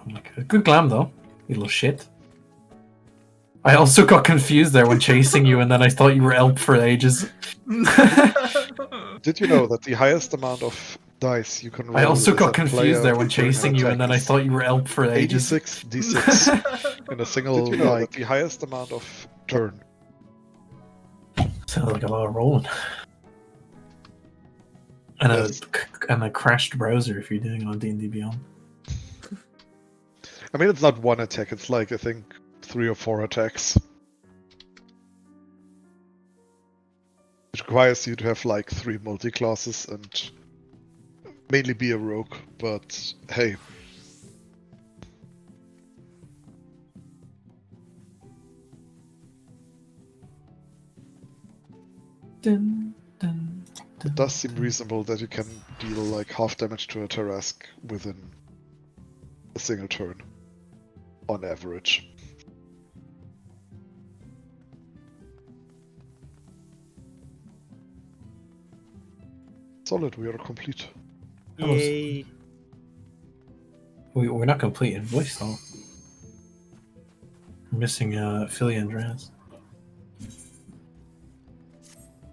my God. Good glam though, you little shit. I also got confused there when chasing you, and then I thought you were Elp for ages. Did you know that the highest amount of dice you can roll I also as got a confused there player when during chasing an you, attack and then I is thought you were Elp for ages. 86 d6 in a single, Did you know like, the highest amount of turn. Sounds like a lot of rolling. And Yes. a crashed browser if you're doing it on D&D Beyond. I mean, it's not one attack, it's like, I think, 3 or 4 attacks. It requires you to have like 3 multi-classes and mainly be a rogue, but hey. Dun, dun, It does seem reasonable that you can deal like half damage to a Tarrasque within a single turn, on average. Solid, we are complete. Yay! We're not complete in voice though. We're missing Philly and Andreas.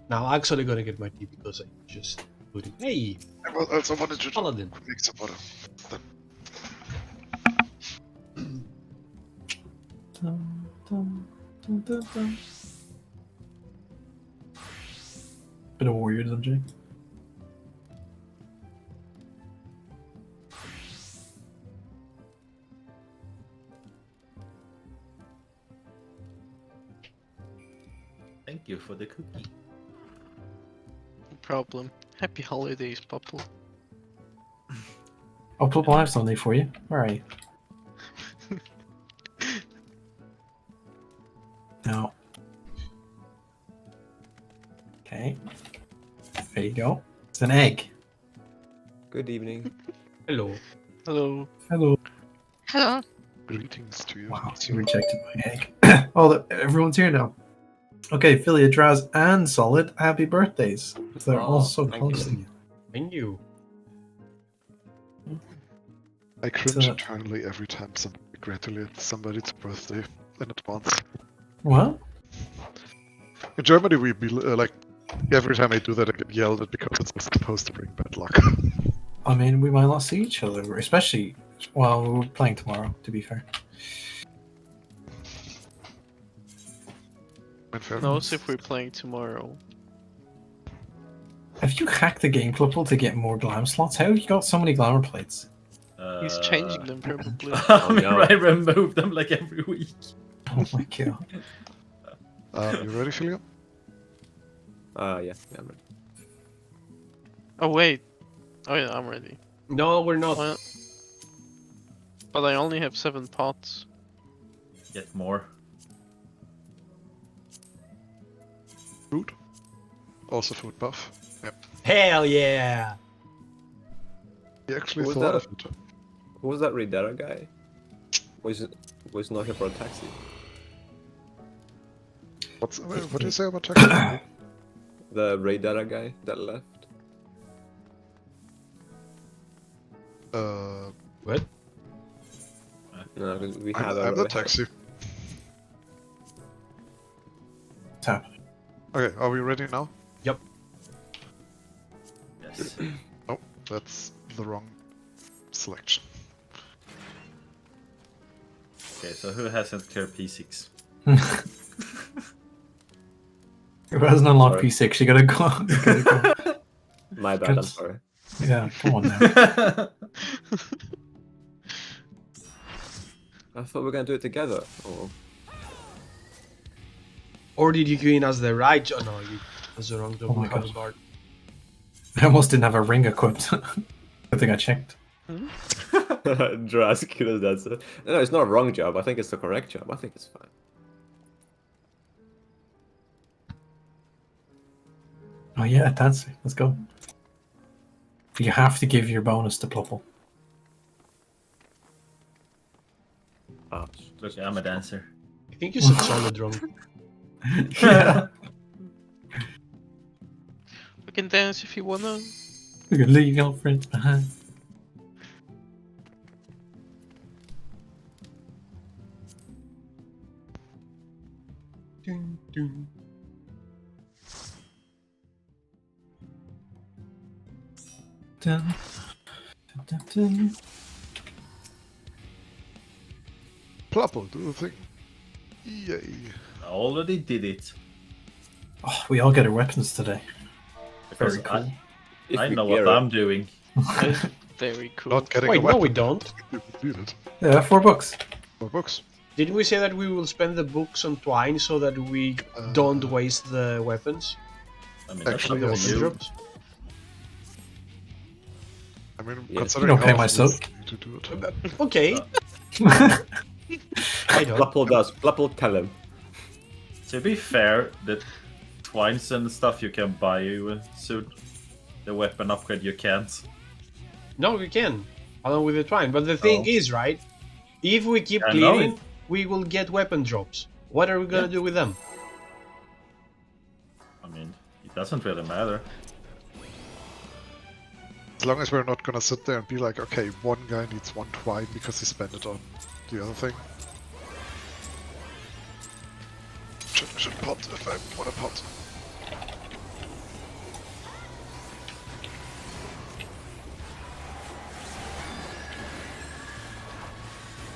Now I'm actually gonna get my tea because I just put it. Hey, I also wanted to Paladin. make some water. Dun, dun, dun, dun, dun. Bit of warriorism, Jay. Thank you for the cookie. No problem. Happy holidays, Popple. I'll put live Sunday for you. Where are you? No. Okay. There you go. It's an egg. Good evening. hello. Hello. Hello. Hello. Greetings to you. Wow, you rejected my egg. Oh, everyone's here now. Okay, Philia, Draz, and Solid, happy birthdays. They're all Oh, so thank close you. to you. Thank you. I cringe So- internally every time somebody congratulates somebody's birthday in advance. What? In Germany, we be like, every time I do that, I get yelled at because it's supposed to bring bad luck. I mean, we might not see each other, especially while we're playing tomorrow, to be fair. In fairness. Knows if we're playing tomorrow. Have you hacked the game couple to get more glam slots? How have you got so many glamour plates? He's changing them probably. I remove them like every week. Oh my god. You ready, Philip? Yeah, I'm ready. Oh wait. Oh yeah, I'm ready. No, we're not. Well, but I only have 7 pots. Get more. Food? Also food buff. Yep. Hell yeah! He actually Who was thought that? of it. Who was that Redera guy? Was not here for a taxi. What do you say about taxi? The Redera guy that left. What? No, 'cause we have I'm the taxi. Tap. Okay, are we ready now? Yes. Oh, that's the wrong selection. Okay, so who hasn't cleared P6? Who hasn't unlocked Sorry. P6? You gotta go. You gotta go. My bad, I'm Good. sorry. Yeah, come on now. I thought we were gonna do it together. Oh, Or did you go in as the right job? No, you as the wrong job. Oh my We have God. a guard. I almost didn't have a ring equipped. I think I checked. Jurassic does that. So. No, it's not a wrong job. I think it's the correct job. I think it's fine. Oh yeah, dancing. Let's go. You have to give your bonus to Plupple. Ah, Look, I'm a dancer. I think you said solid wrong. Yeah. We can dance if you wanna. We can leave your friends behind. dun, dun. Dun, dun, dun. Plapple, do the thing. Yay. I already did it. Oh, we all get our weapons today. Because Very cool. If I we know get what it. I'm doing. Very cool. Not getting Wait, a no, weapon. we don't. You need it. Yeah, $4. More books. Didn't we say that we will spend the books on Twine so that we don't waste the weapons? I mean, that's Actually, up The to yes. weapon you. drops? I mean, Yeah. considering You don't pay how my often sub. you need to do it. Okay, I don't. Plapple does. Plapple tell him. To be fair, the twines and stuff you can buy you soon. The weapon upgrade you can't. No, we can, along with the Twine. But the thing Oh. is, right? If we keep I know clearing, it. we will get weapon drops. What are we gonna Yeah. do with them? I mean, it doesn't really matter. As long as we're not gonna sit there and be like, okay, one guy needs one twine because he spent it on the other thing. Should pot if I want to pot.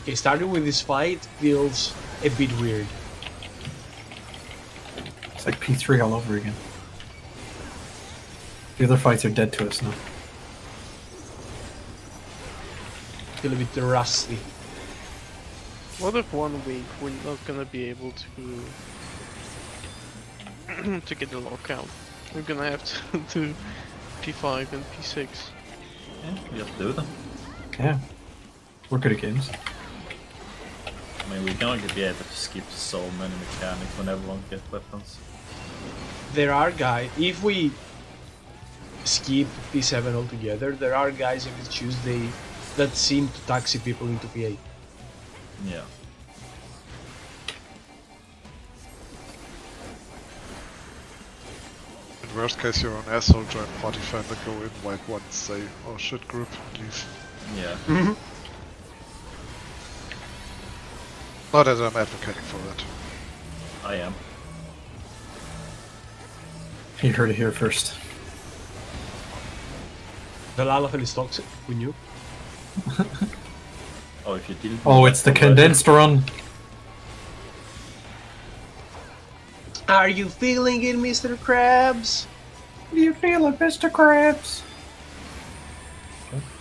Okay, starting with this fight feels a bit weird. It's like P3 all over again. The other fights are dead to us now. Feel a bit rusty. What if 1 week we're not gonna be able to to get the lockout? We're gonna have to do P5 and P6. Yeah, we have to do them. Yeah. We're good at games. I mean, we're gonna be able to skip so many mechanics when everyone gets weapons. There are guys, if we skip P7 altogether, there are guys every Tuesday that seem to taxi people into P8. Yeah. In worst case, you're an asshole, join party fan, then go in, wipe once, say, oh shit, group, leave. Yeah. Not that I'm advocating for that. I am. You heard it here first. The Lalafell is toxic, we knew. Oh, if you didn't. Oh, it's the condensed run. Are you feeling it, Mr. Krabs? What do you feel like, Mr. Krabs?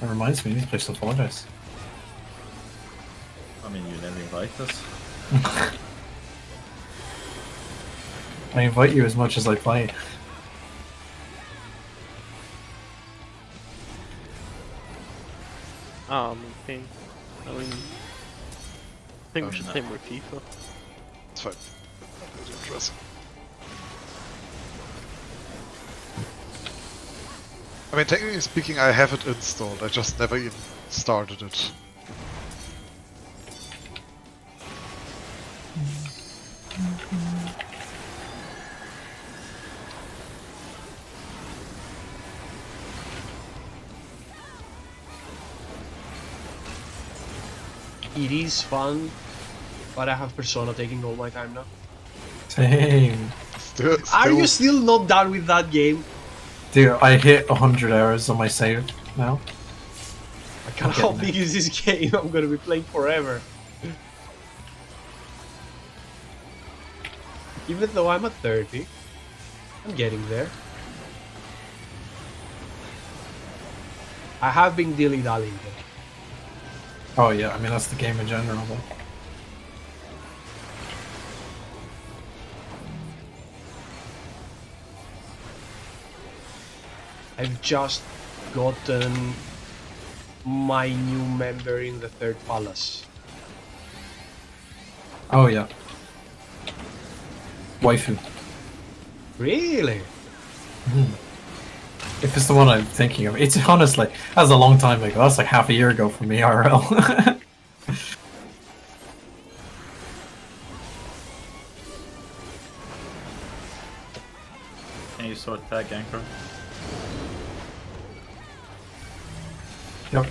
That reminds me, I need to play some Fall Guys. I mean, you never invite us. I invite you as much as I play. Okay. I mean, I think we should play more FIFA. It's fine. Not really interesting. I mean, technically speaking, I have it installed, I just never even started it. It is fun, but I have Persona taking all my time now. Same. Are you still not done with that game? Dude, I hit 100 hours on my save now. God, how big is this game? I'm gonna be playing forever. Even though I'm at 30, I'm getting there. I have been dilly-dallying though. Oh yeah, I mean that's the game in general though. I've just gotten my new member in the third palace. Oh yeah. Waifu. Really? If it's the one I'm thinking of. It's honestly, that was a long time ago. That's like half a year ago for me, IRL. Can you sort tag anchor? Yep.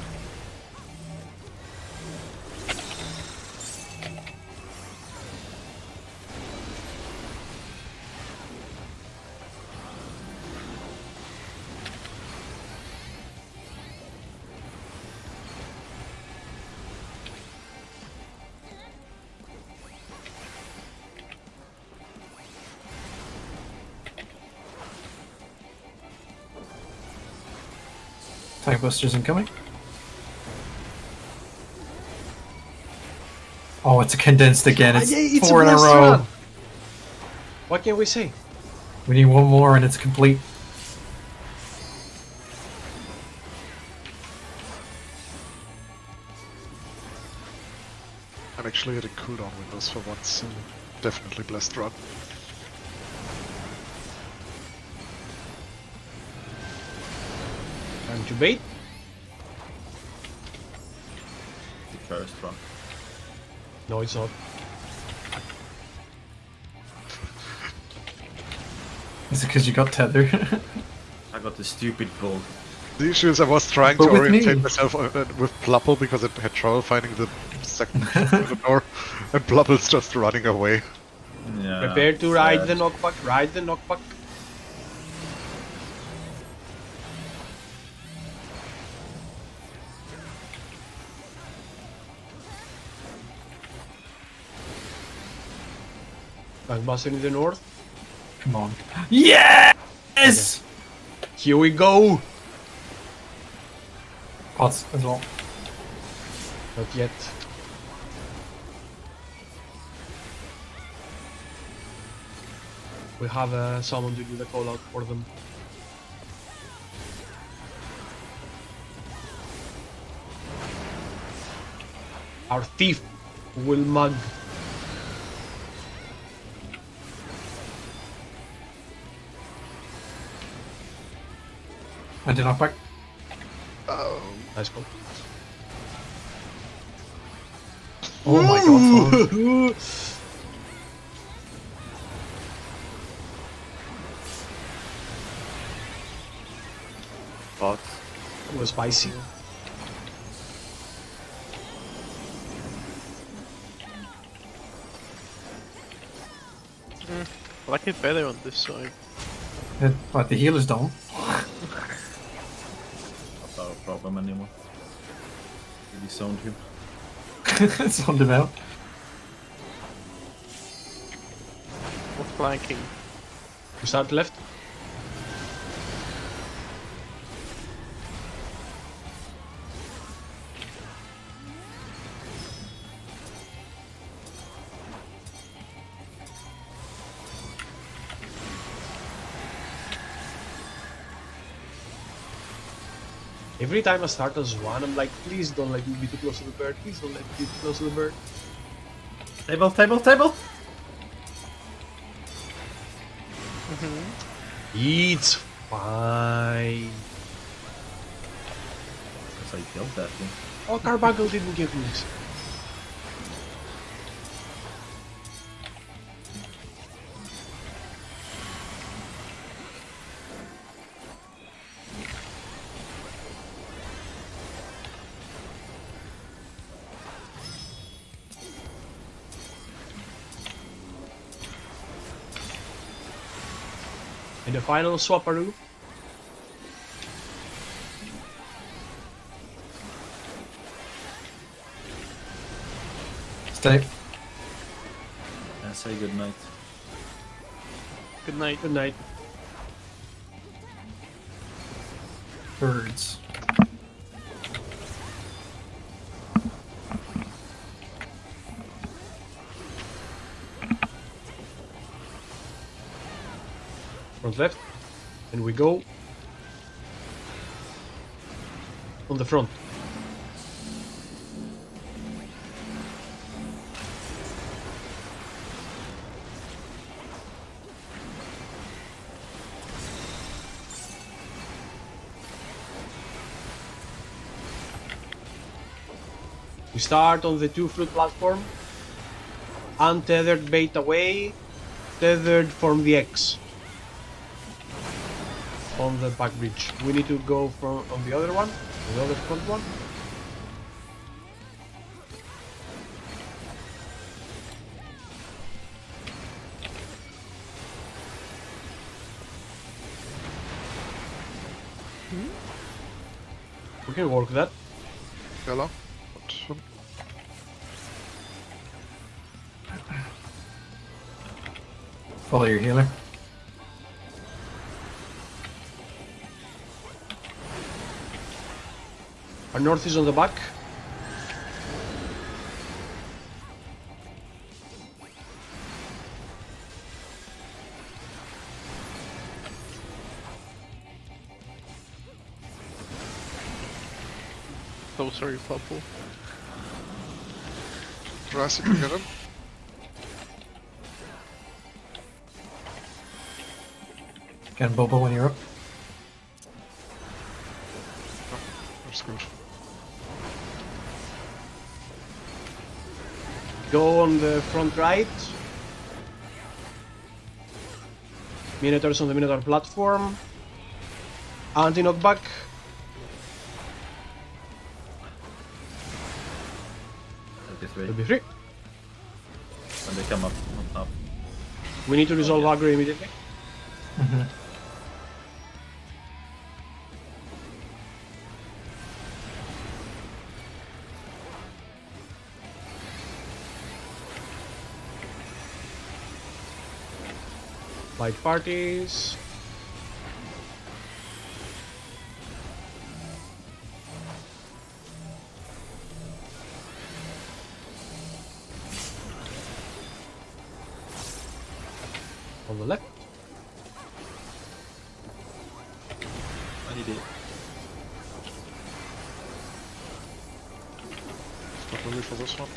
Tank busters incoming. Oh, it's a condensed again. It's, It's 4 a in a blast row. run. What can we say? We need one more and it's complete. I'm actually hitting cooldown windows for once, so definitely blessed run. Time to bait. The first run. No, it's not. Is it because you got tether? I got the stupid bull. The issue is I was trying But to with orientate me. myself with Plupple because it had trouble finding the second through the door, and Plupple's just running away. Yeah. Prepare to ride sad. the knockback. Ride the knockback. Bankbuster in the north. Come on. Yes! Here we go. Pots as well. Not yet. We have someone to do the call out for them. Our thief will mug. I did knock back. Oh, Nice call. Oh my god. Tom. Pots. It was spicy. I like it better on this side. But the healer's down. Not our problem anymore. We disowned him. It's on him out. Not flanking. We start left. Every time I start as one, I'm like, please don't let me be too close to the bird. Please don't let me be too close to the bird. Table, table, table! It's fine. Because I killed that thing. Oh, Carbuncle didn't get loose. In the final swapperoo, Stay. And say goodnight. Good night. good night. Birds. Front left, and we go on the front. We start on the 2-foot platform, untethered bait away, tethered from the X. On the back bridge. We need to go from on the other one, the other front one. We can work that. Yellow. Follow your healer. Our north is on the back. Oh, sorry, Purple. Jurassic, you get him? Get Bobo when you're up. That's good. Go on the front right. Minotaurs on the Minotaur platform. Anti-knockback. It'll be free. When they come up on top. We need to resolve aggro immediately. Mm-hmm. Light parties. On the left. I need it. Not really for this one.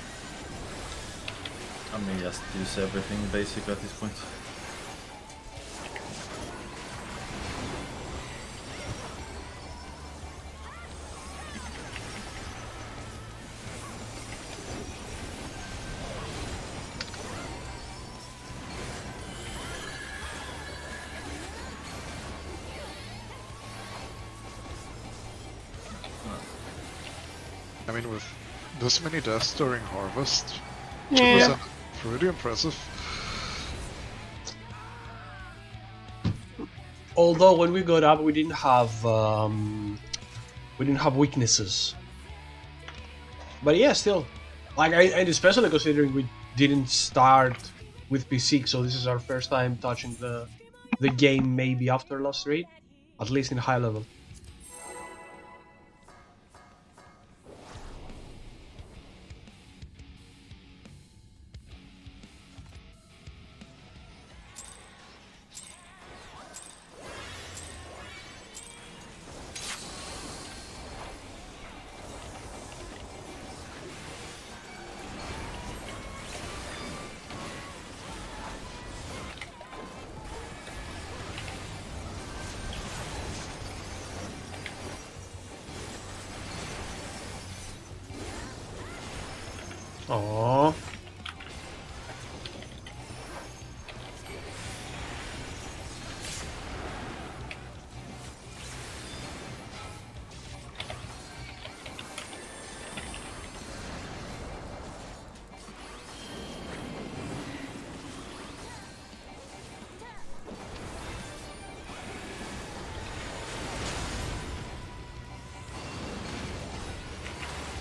I mean, just use everything basically at this point. I mean, with this many deaths during Harvest, Yeah. 2%, pretty impressive. Although when we got up, we didn't have weaknesses. But yeah, still, like and especially considering we didn't start with P6, so this is our first time touching the game. Maybe after last raid, at least in high level. Aww.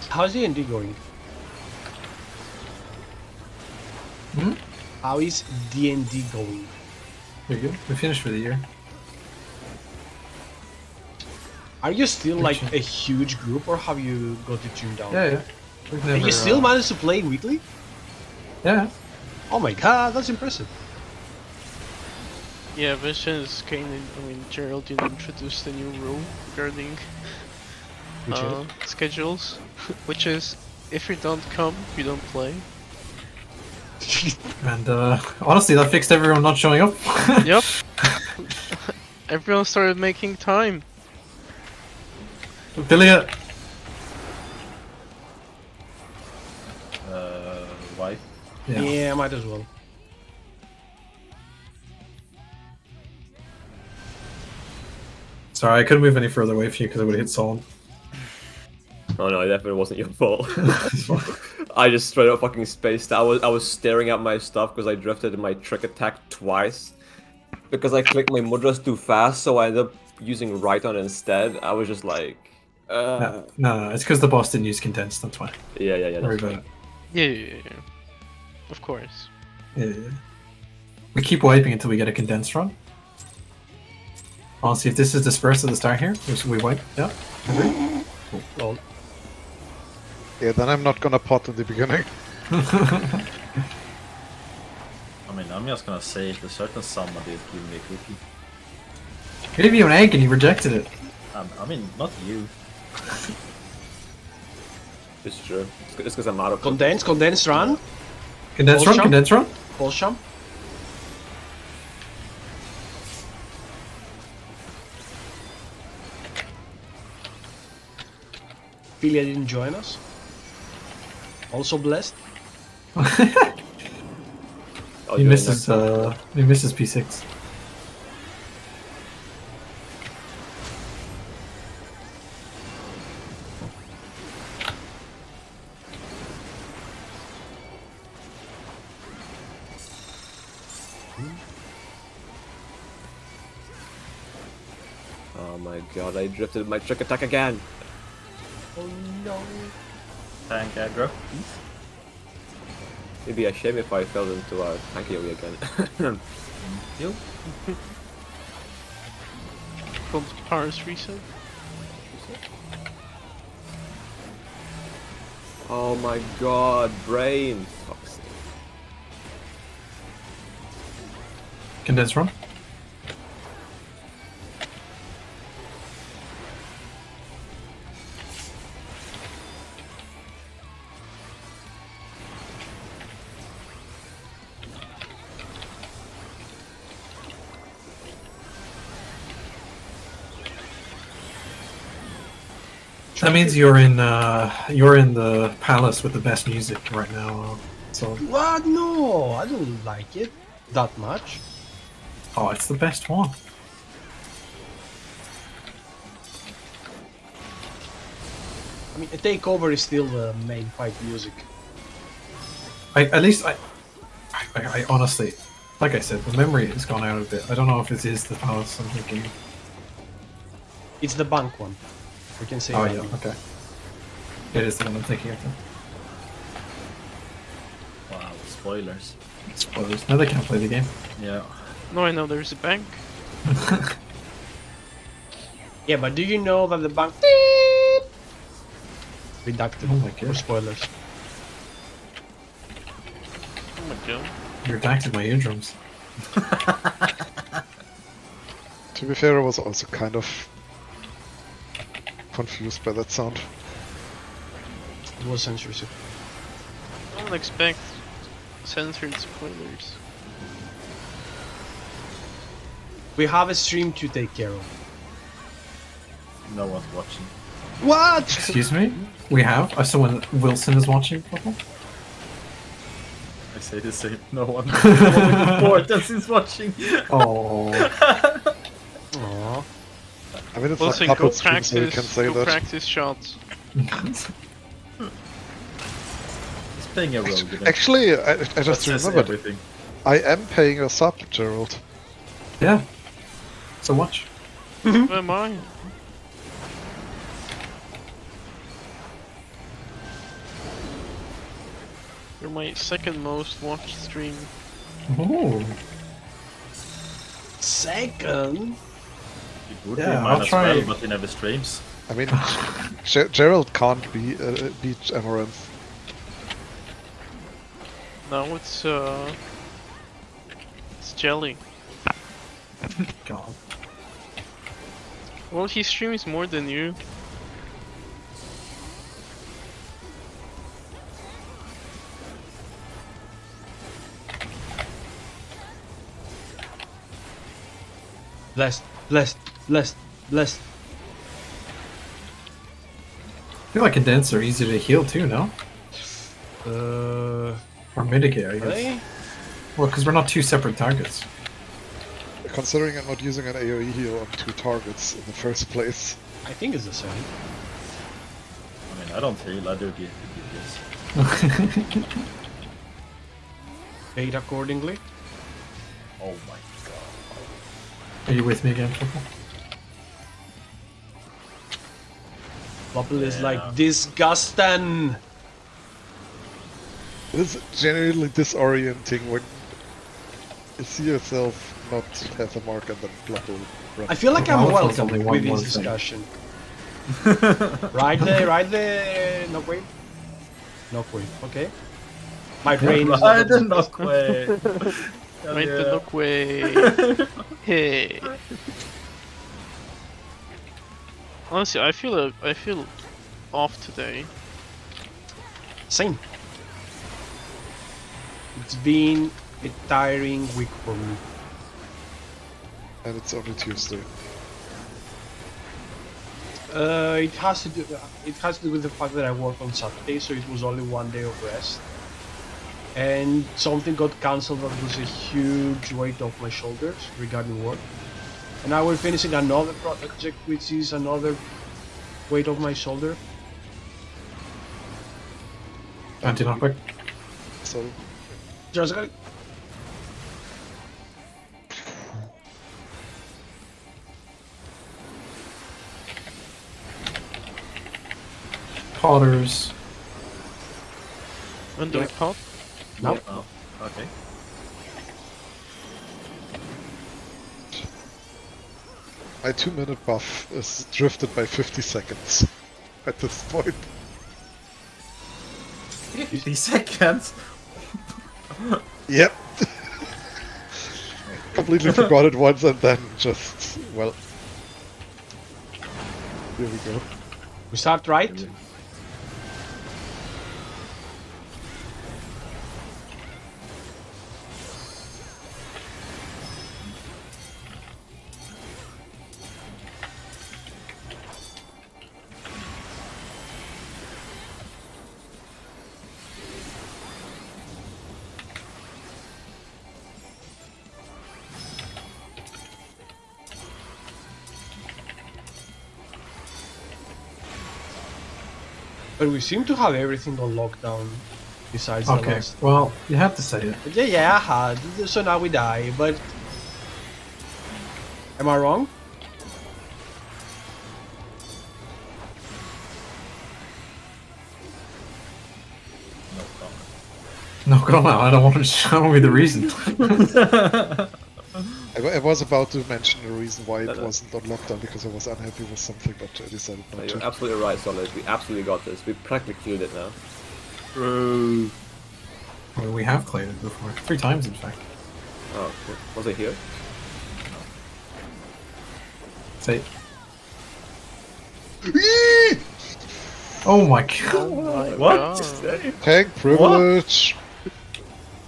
How's the D&D going? Hmm? How is D&D going? Very good. We finished for the year. Are you still like Actually- a huge group, or have you got it tuned down? Yeah, yeah. We've And never, you still manage to play weekly? Yeah. Oh my god, that's impressive. Yeah, Vision is kind of, I mean, Geraldine introduced a new rule regarding Which is? schedules, which is if you don't come, you don't play. And honestly, that fixed everyone not showing up. Yep. Everyone started making time. Affiliate. Why? Yeah. Yeah, might as well. Sorry, I couldn't move any further away from you because I would have hit Solon. Oh no, it definitely wasn't your fault. I just straight up fucking spaced. I was staring at my stuff because I drifted my trick attack twice. Because I clicked my mudras too fast, so I ended up using Rhyton instead. I was just like... No, it's because the boss didn't use condensed, that's why. Yeah, Don't worry that's about right. Yeah. Of course. it. Yeah. We keep wiping until we get a condensed run. Honestly, if this is dispersed at the start here, we wipe. Yeah. Agree? Well, Yeah, then I'm not gonna pot in the beginning. I mean, I'm just gonna say the certain somebody is giving me a cookie. Gave you an egg and you rejected it. I mean, not you. It's true. It's because I'm out of Condense run. Condense run, Bolsham? condense run. Bolsham. Filia didn't join us. Also blessed. Oh, He you're misses next. he misses P6. Oh my god, I drifted my trick attack again. Oh no. Tank aggro. It'd be a shame if I fell into a tank AoE again. You? Called Paris reset. Oh my god, brain. Fuck's sake. Condense run. That means you're in the palace with the best music right now. So What? No, I don't like it that much. oh, it's the best one. I mean, a takeover is still the main fight music. I honestly, like I said, the memory has gone out a bit. I don't know if it is the palace I'm thinking. It's the bank one. We can say Oh that. yeah, okay. It is the one I'm thinking of. Then. Wow, spoilers. Spoilers. Now they can't play the game. Yeah. No, I know there's a bank. Yeah, but do you know that the bank reducted Oh my for god. spoilers? Oh my god. You're back to my eardrums. To be fair, I was also kind of confused by that sound. It was censorship. I don't expect censored spoilers. We have a stream to take care of. No one's watching. What? Excuse me? We have? Someone Wilson is watching football? I say the same. No one. No one with importance is watching. Oh. Aww. I mean, it's Wilson, not go puppet stream, so you can practice. say Go that. practice shots. He's playing a rogue. Actually, I That just says remembered. everything. I am paying a sub, Gerald. Yeah. So watch. Who am I? You're my second most watched stream. Oh. Second? It would Yeah, be I'll mine as try. well, but he never streams. I mean, Gerald can't beat Amaranth. Now it's Jelly. God. Well, he streams more than you. Blessed, blessed, blessed, blessed. I feel like Condense are easy to heal too, no? Or mitigate, I guess. Really? Well, because we're not two separate targets. Considering I'm not using an AoE heal on 2 targets in the first place. I think it's the same. I mean, I don't heal, I do DPS. Paid accordingly. Oh my god. Are you with me again, Triple? Bubble is Yeah. like disgusting. It is genuinely disorienting when you see yourself not have a mark and then Blubble run. I feel like I'm Well, it's welcome only one with more this thing. discussion. Right there, no wait. Knockway. Okay. My brain is Ride the not knockway. Hell Right the yeah. knockway. Hey. Honestly, I feel off today. Same. It's been a tiring week for me. And it's only Tuesday. It has to do with the fact that I work on Saturday, so it was only one day of rest. And something got cancelled that was a huge weight off my shoulders regarding work. And now we're finishing another project, which is another weight off my shoulder. Anti-knockback. So Just got Potters. Under pot. no. Oh, okay. my 2-minute buff is drifted by 50 seconds at this point. 50 seconds. Yep. Completely forgot it once and then just, well. Here we go. We start right. But we seem to have everything on lockdown besides the Okay, last. well, you have to say it. But yeah, I had. So now we die, but... Am I wrong? No comment. No, come on, I don't want to. I don't want to be the reason. I was about to mention the reason why it wasn't on lockdown because I was unhappy with something, but I decided No, not you're to. absolutely right, Solid. We absolutely got this. We practically cleared it now. True. Well, we have played it before. 3 times, in fact. Oh, cool. Was it here? Say. Oh my god. Oh my What? god. Tank privilege!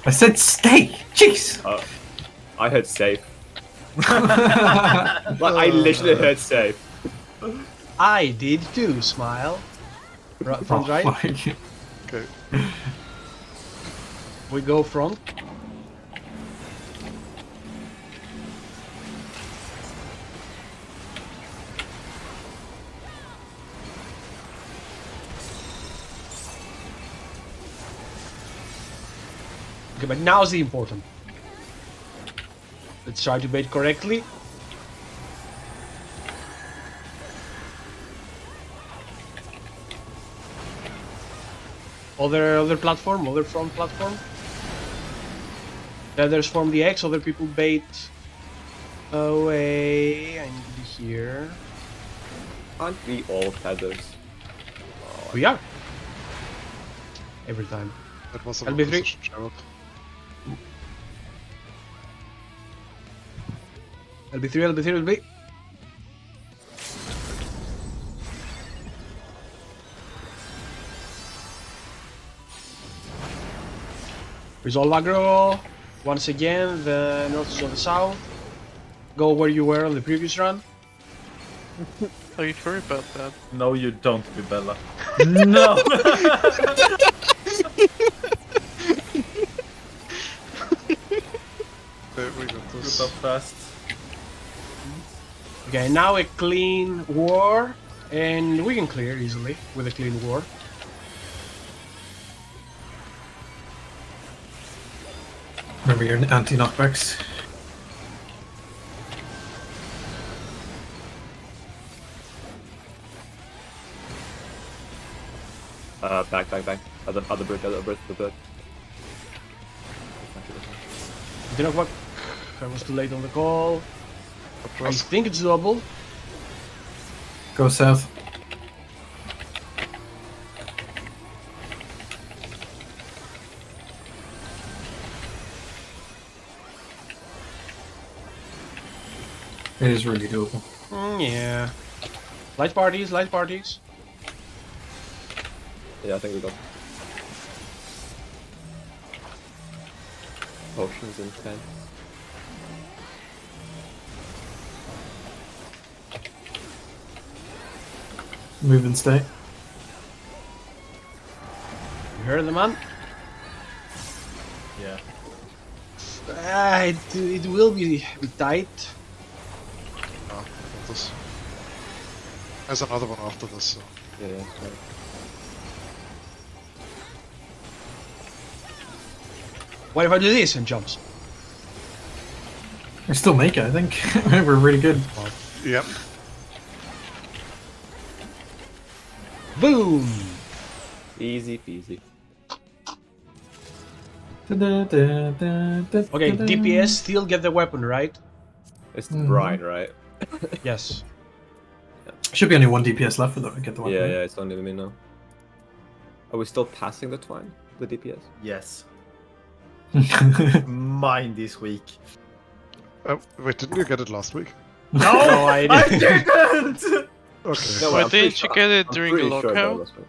I said stay! Jeez! I heard safe. Like, I literally heard safe. I did too, smile. Front right? my- Okay. We go front. Okay, but now's the important. Let's try to bait correctly. Other platform, other front platform. There's form the X, other people bait away. I need to be here. Aren't we all feathers? We are. Every time. That was a LB3. position, Gerald. LB3, LB3, LB. Resolve aggro. Once again, the north is on the south. Go where you were on the previous run. Are you sure about that? No, you don't, Bella. No! There we go. Group up fast. Okay, now a clean war, and we can clear easily with a clean war. Remember your anti-knockbacks? Back. Other bird, the bird. Didn't work. I was too late on the call. I think it's double. Go south. It is really doable. Yeah. Light parties, light parties. Yeah, I think we got potions in 10. Move and stay. You heard the man? Yeah. It will be tight. No, not this. There's another one after this, so. Yeah, yeah. What if I do this and jumps? I still make it, I think. We're really good. Yep. Boom! Easy peasy. Okay, DPS still get the weapon, right? It's the brine, right? Yes. Should be only one DPS left for that to get the weapon. Yeah, yeah, it's only me now. Are we still passing the twine? The DPS? Yes. Mine this week. Wait, didn't you get it last week? No, I I didn't. didn't. Okay. No, Why I'm pretty didn't you get it I'm during the pretty sure I got it lockout? last week.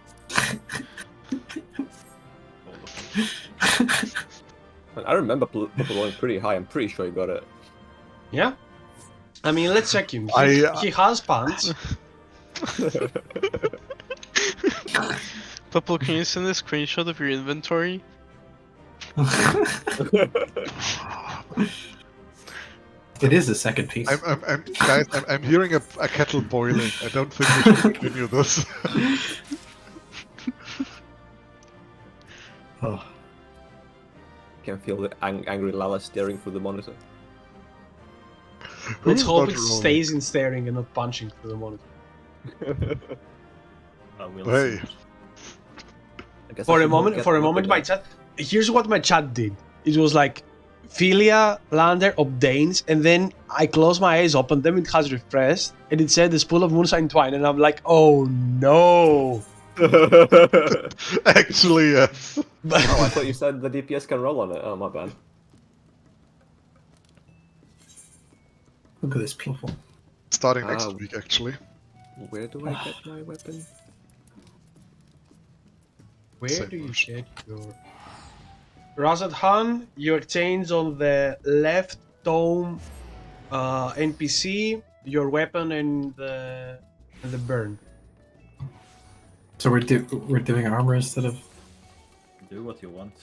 I remember people going pretty high. I'm pretty sure you got it. Yeah? I mean, let's check him. He has pants. Purple, can you send a screenshot of your inventory? It is a second piece. Guys, I'm hearing a kettle boiling. I don't think we should continue this. Oh. Can feel the angry lava staring through the monitor. Let's Who's hope not it rolling? stays in staring and not punching through the monitor. I will Hey, see. I guess I For a should moment, get for a the moment, weapon my chat. Here's what my chat did. It was like, Philia, Lander, Obdanes, and then I closed my eyes, opened them, it has refreshed, and it said the spool of Moonshine Twine, and I'm like, oh no! actually, yes. Oh, I thought you said the DPS can roll on it. Oh, my bad. Look at this platform. Starting next Ah. week, actually. Where do I get my weapon? Where Same do you version. get your... Razat Han, you exchange on the left dome NPC, your weapon and the burn. So we're doing armor instead of. Do what you want.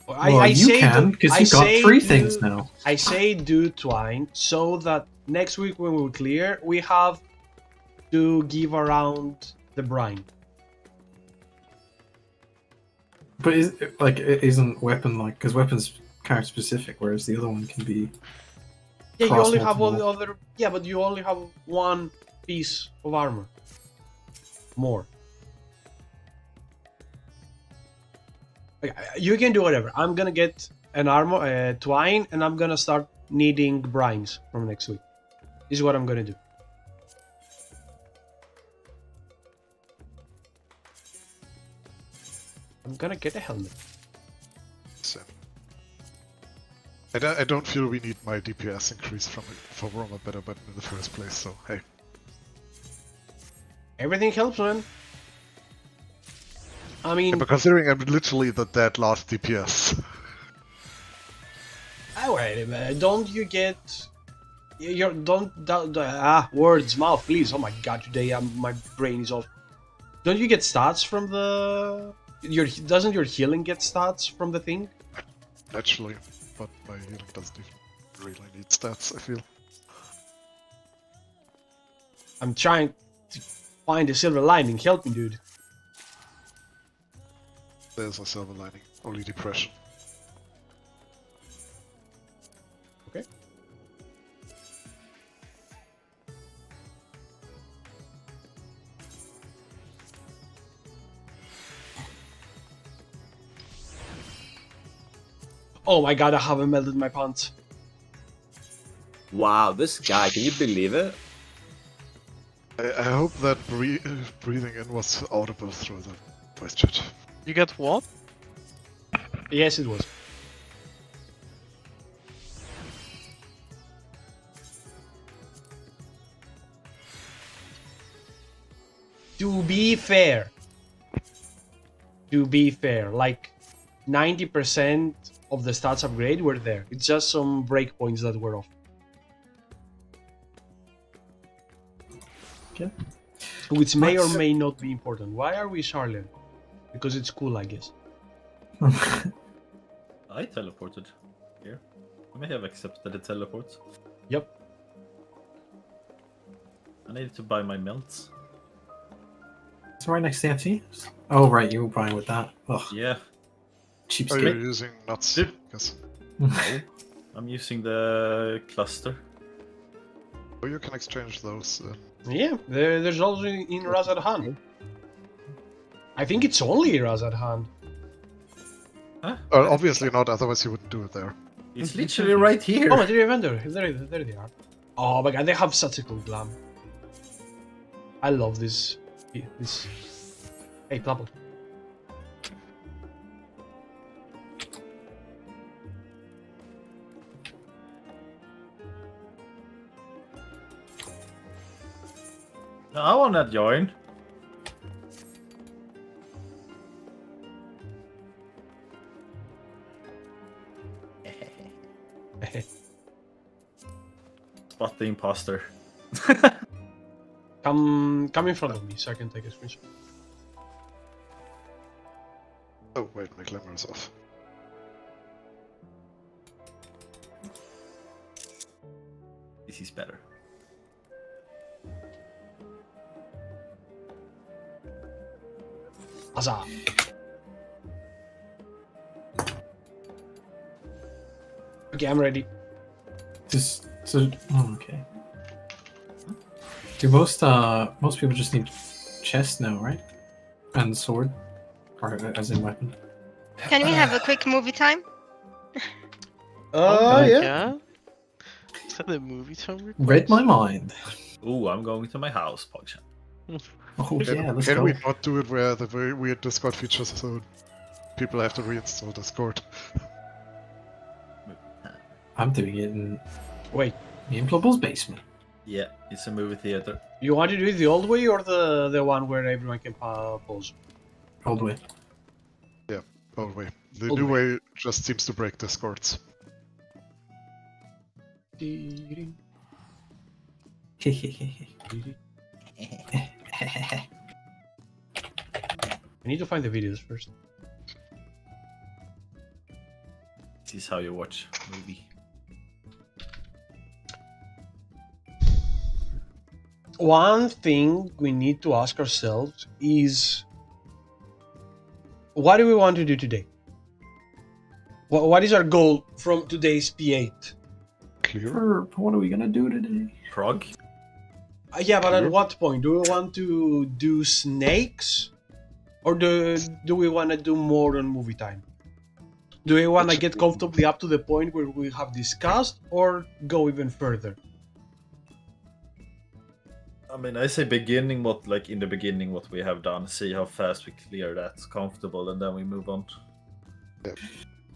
Well, you can because you got three things now. I say do twine so that next week when we clear, we have to give around the brine. But isn't weapon like because weapons character specific, whereas the other one can be. Yeah, you Cross only have all the multiple. other. Yeah, but you only have one piece of armor. More. Like, you can do whatever. I'm gonna get an armor, twine, and I'm gonna start needing brines from next week. This is what I'm gonna do. I'm gonna get a helmet. So. I don't feel we need my DPS increase from a better button in the first place, so hey. Everything helps, man. I mean, But considering I'm literally the dead last DPS. wait a minute. Don't you get your words mouth, please? Oh my god, today my brain is off. Don't you get stats from the doesn't your healing get stats from the thing? Naturally, but my healing doesn't even really need stats, I feel. I'm trying to find a silver lining. Help me, dude. There's a silver lining, only depression. Okay. Oh my god, I haven't melted my pants. Wow, this guy, can you believe it? I hope that breathing in was audible through the voice chat. You get what? Yes, it was. To be fair, like 90% of the stats upgrade were there. It's just some breakpoints that were off. Okay. Which may or may not be important. Why are we Charlotte? Because it's cool, I guess. I teleported here. I may have accepted the teleport. Yep. I need to buy my melts. It's right next to the FT. Oh, right, you were buying with that. Ugh, Yeah. Are you cheapskate. using nuts? Dude. Yes. No. I'm using the cluster. Or you can exchange those. Yeah, there's also in Razad hand. I think it's only Razad hand. Obviously not, otherwise you wouldn't do it there. It's literally right here. Oh, material vendor. There they are. Oh my god, they have such a cool glam. I love this. Hey, Plapple. No, I wanna join. Spot the imposter. Come in front of me so I can take a screenshot. Oh, wait, my glimmer is off. This is better. Huzzah! Okay, I'm ready. Just so okay. Do most people just need chest now, right? And sword, or as in weapon. Can we have a quick movie time? Oh, yeah. Yeah? Is that the movie time request? Read my mind. Ooh, I'm going to my house, Pogshan. Oh yeah, let's Can go. we not do it where the very weird Discord features so people have to reinstall Discord? I'm doing it in Wait, me and Plubble's basement. Yeah, it's a movie theater. you want to do it the old way or the one where everyone can pause? All the way. Old way. The Old new way. way just seems to break Discords. I need to find the videos first. This is how you watch a movie. One thing we need to ask ourselves is, what do we want to do today? What is our goal from today's P8? Clear? What are we gonna do today? Prog? Yeah, but at Clear? what point? Do we want to do snakes? Or do we want to do more on movie time? Do we want to get comfortably up to the point where we have discussed, or go even further? I mean, I say beginning what, like in the beginning, what we have done. See how fast we clear that comfortable, and then we move on.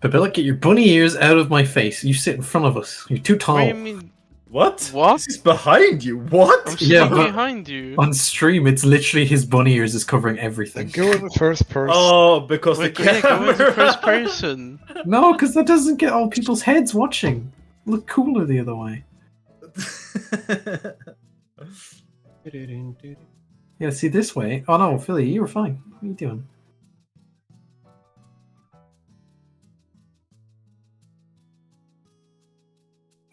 Papilla, get your bunny ears out of my face. You sit in front of us. You're too tall. What do you mean? What? What? This is behind you. What? I'm Yeah, sitting but- behind you. On stream, it's literally his bunny ears is covering everything. Then go in the first person. Oh, because Wait, the yeah, go camera. into first person. No, because that doesn't get all people's heads watching. Look cooler the other way. Yeah, see this way. Oh no, Philly, you were fine. What are you doing?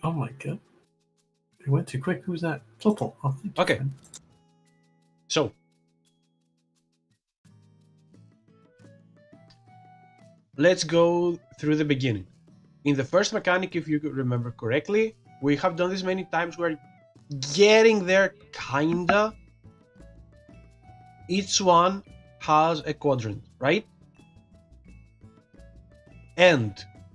Oh my god. It went too quick. Who's that? Flipple. Oh, thank you, Okay. friend. So, let's go through the beginning. In the first mechanic, if you could remember correctly, we have done this many times. We're getting there, kinda. Each one has a quadrant, right? And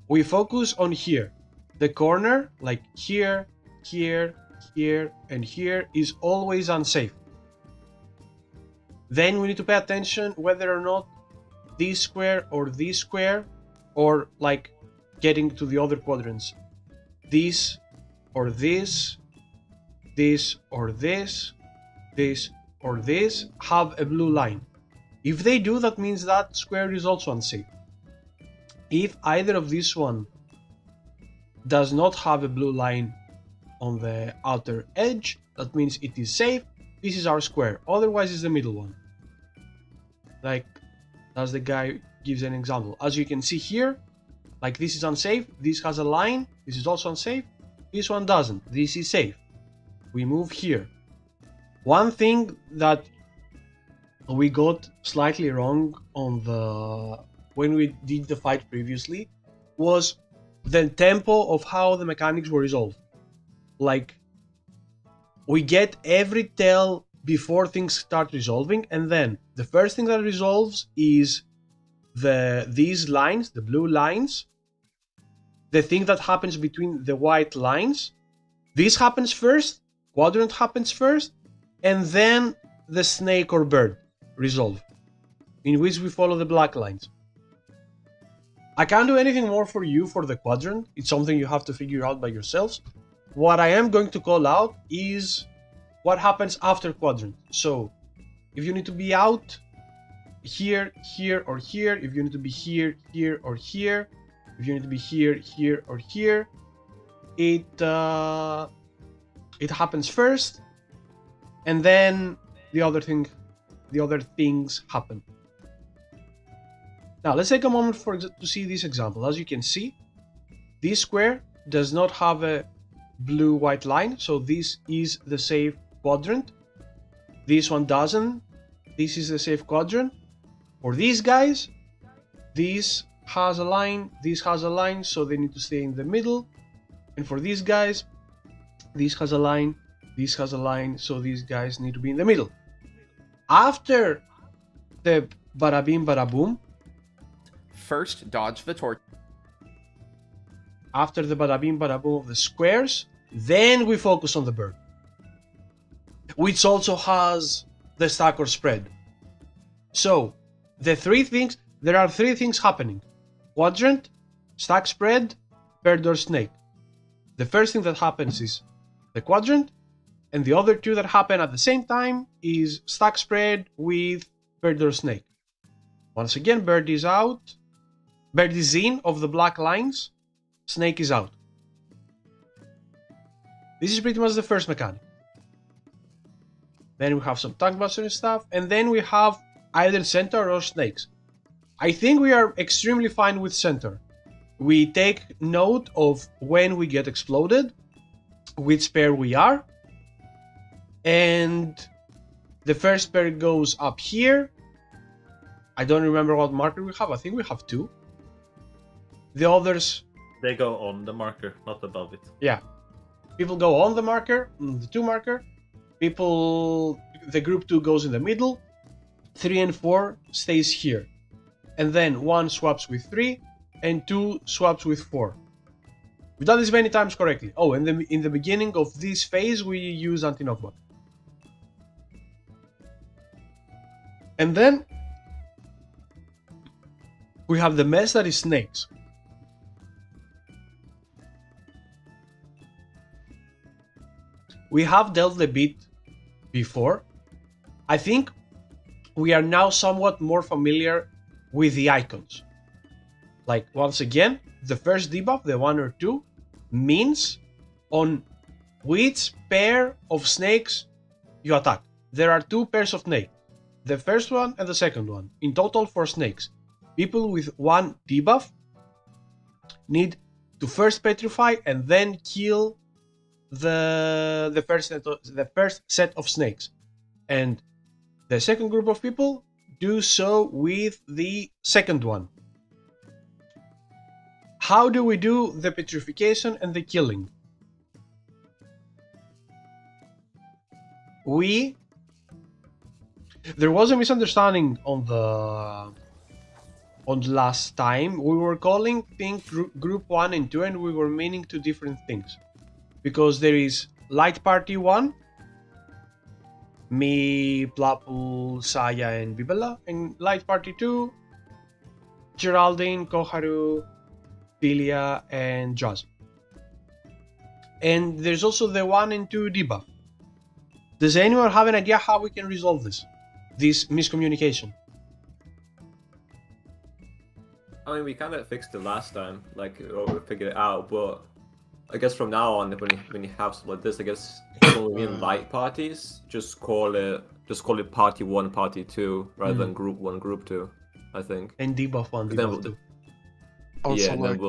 we focus on here. The corner, like here, here, here, and here, is always unsafe. Then we need to pay attention whether or not this square, or like getting to the other quadrants. This, or this, this, or this, or this have a blue line. If they do, that means that square is also unsafe. If either of this one does not have a blue line on the outer edge, that means it is safe. This is our square, otherwise it's the middle one. Like, as the guy gives an example. As you can see here, like this is unsafe, this has a line, this is also unsafe, this one doesn't, this is safe. We move here. One thing that we got slightly wrong on when we did the fight previously was the tempo of how the mechanics were resolved. Like, we get every tell before things start resolving, and then the first thing that resolves is these lines, the blue lines, the thing that happens between the white lines. This happens first, quadrant happens first, and then the snake or bird resolve, in which we follow the black lines. I can't do anything more for you for the quadrant. It's something you have to figure out by yourselves. What I am going to call out is what happens after quadrant. So if you need to be out here, here, or here, if you need to be here, here, or here, if you need to be here, here, or here, it happens first, and then the other things happen. Now let's take a moment to see this example. As you can see, this square does not have a blue-white line, so this is the safe quadrant. This one doesn't. This is the safe quadrant. For these guys, this has a line, this has a line, so they need to stay in the middle. And for these guys, this has a line, this has a line, so these guys need to be in the middle. After the bada bing bada boom, First, dodge the torch. after the bada bing bada boom of the squares, then we focus on the bird, which also has the stack or spread. So there are three things happening: quadrant, stack spread, bird or snake. The first thing that happens is the quadrant, and the other two that happen at the same time is stack spread with bird or snake. Once again, bird is out, bird is in of the black lines, snake is out. This is pretty much the first mechanic. Then we have some tank buster and stuff, and then we have either center or snakes. I think we are extremely fine with center. We take note of when we get exploded, which pair we are, and the first pair goes up here. I don't remember what marker we have. I think we have two. The others, They go on the marker, not above it. yeah. People go on the marker, the 2 marker. The group 2 goes in the middle. 3 and 4 stays here. And then 1 swaps with 3, and 2 swaps with 4. We've done this many times correctly. Oh, and in the beginning of this phase, we use anti-knockback. And then we have the mess that is snakes. We have dealt a bit before. I think we are now somewhat more familiar with the icons. Like, once again, the first debuff, the 1 or 2, means on which pair of snakes you attack. There are 2 pairs of snakes, the first one and the second one. In total, 4 snakes. People with 1 debuff need to first petrify and then kill the first set of snakes, and the second group of people do so with the second one. How do we do the petrification and the killing? There was a misunderstanding on the last time. We were calling things group 1 and 2, and we were meaning 2 different things. Because there is Light Party 1, me, Plapul, Saya, and Bibella, and Light Party 2, Geraldine, Koharu, Philia, and Jazz. And there's also the 1 and 2 debuff. Does anyone have an idea how we can resolve this miscommunication? I mean, we kind of fixed it last time, like, or we figured it out, but I guess from now on, when you have something like this, I guess when we mean light parties, just call it party 1, party 2, rather than group 1, group 2, I think. And debuff 1, Then debuff 2. Also, yeah, and like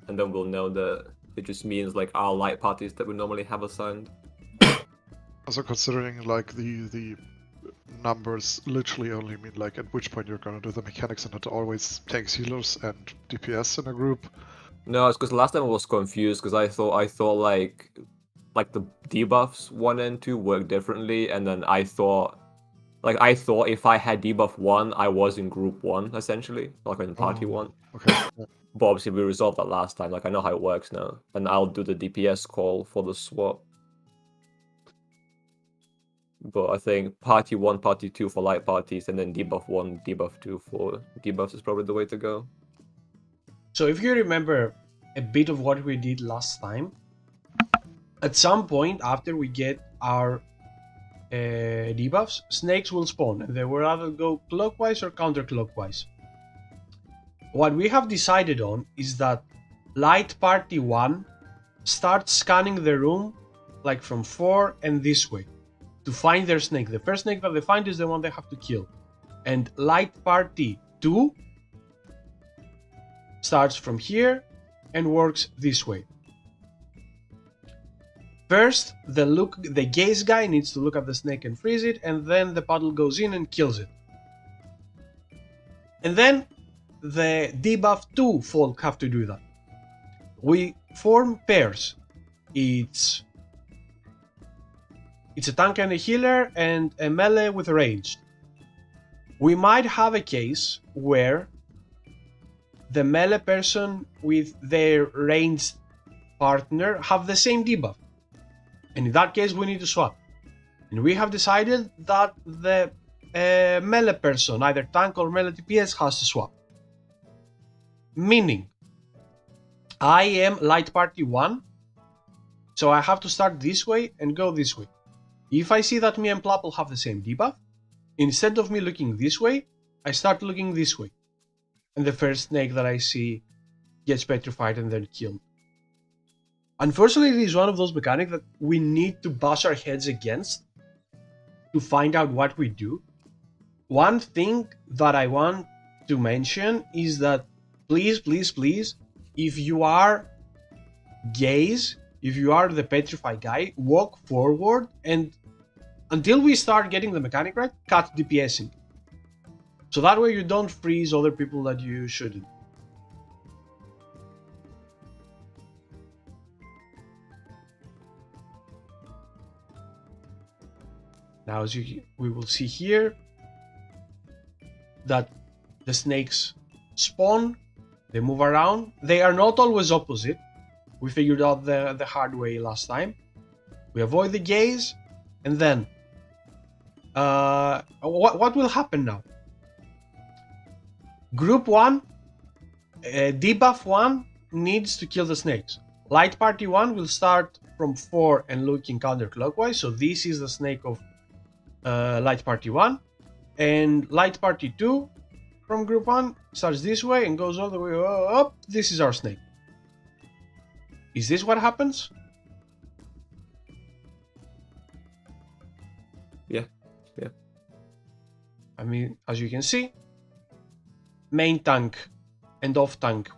then we'll know that it just means like our light parties that we normally have assigned. also considering like the numbers literally only mean like at which point you're gonna do the mechanics and not always tanks, healers, and DPS in a group. No, it's because last time I was confused because I thought like the debuffs 1 and 2 work differently, and then I thought if I had debuff 1, I was in group 1 essentially, like in party 1. Okay. Yeah. But obviously we resolved that last time. Like I know how it works now, and I'll do the DPS call for the swap. But I think party 1, party 2 for light parties, and then debuff 1, debuff 2 for debuffs is probably the way to go. So if you remember a bit of what we did last time, at some point after we get our debuffs, snakes will spawn, and they will either go clockwise or counterclockwise. What we have decided on is that light party 1 starts scanning the room like from 4 and this way to find their snake. The first snake that they find is the one they have to kill. And light party 2 starts from here and works this way. First, the gaze guy needs to look at the snake and freeze it, and then the paddle goes in and kills it. And then the debuff 2 folk have to do that. We form pairs. It's a tank and a healer and a melee with ranged. We might have a case where the melee person with their ranged partner have the same debuff. And in that case, we need to swap. And we have decided that the melee person, either tank or melee DPS, has to swap. Meaning, I am light party 1, so I have to start this way and go this way. If I see that me and Plapple have the same debuff, instead of me looking this way, I start looking this way. And the first snake that I see gets petrified and then killed. Unfortunately, it is one of those mechanics that we need to bash our heads against to find out what we do. One thing that I want to mention is that please, please, please, if you are gaze, if you are the petrified guy, walk forward and until we start getting the mechanic right, cut DPSing. So that way you don't freeze other people that you shouldn't. Now as we will see here that the snakes spawn, they move around. They are not always opposite. We figured out the hard way last time. We avoid the gaze, and then what will happen now? Group 1, debuff 1 needs to kill the snakes. Light party 1 will start from 4 and looking counterclockwise, so this is the snake of light party 1, and light party 2 from group 1 starts this way and goes all the way up. This is our snake. Is this what happens? Yeah. I mean, as you can see, main tank and off tank.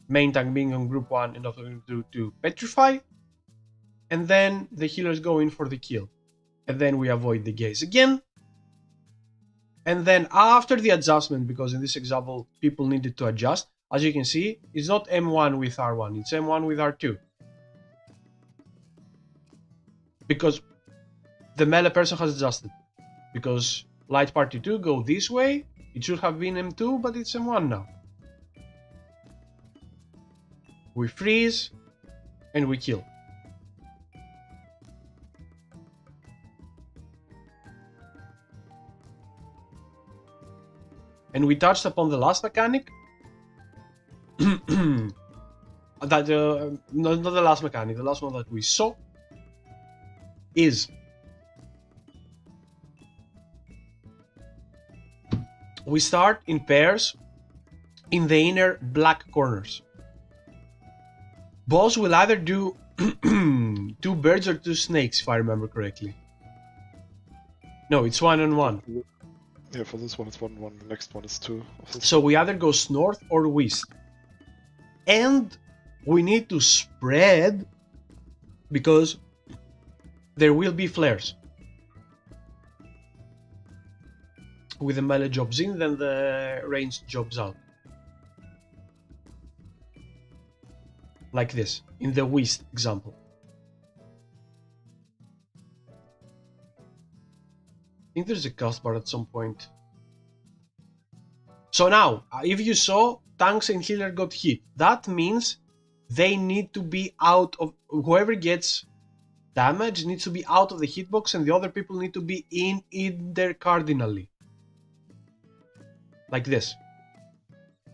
Main tank being on group 1 and off tank to petrify, and then the healers go in for the kill. And then we avoid the gaze again. And then after the adjustment, because in this example people needed to adjust, as you can see, it's not M1 with R1, it's M1 with R2. Because the melee person has adjusted. Because light party 2 go this way, it should have been M2, but it's M1 now. We freeze, and we kill. And we touched upon the last mechanic. Not the last mechanic, the last one that we saw is We start in pairs in the inner black corners. Boss will either do 2 birds or 2 snakes, if I remember correctly. No, it's 1 and 1. Yeah, for this one it's 1-1. The next one is 2. So we either go north or west. And we need to spread because there will be flares. With the melee jobs in, then the ranged jobs out. Like this, in the west example. I think there's a cast bar at some point. So now, if you saw, tanks and healer got hit. That means they need to be out of... Whoever gets damage needs to be out of the hitbox and the other people need to be in there cardinally. Like this.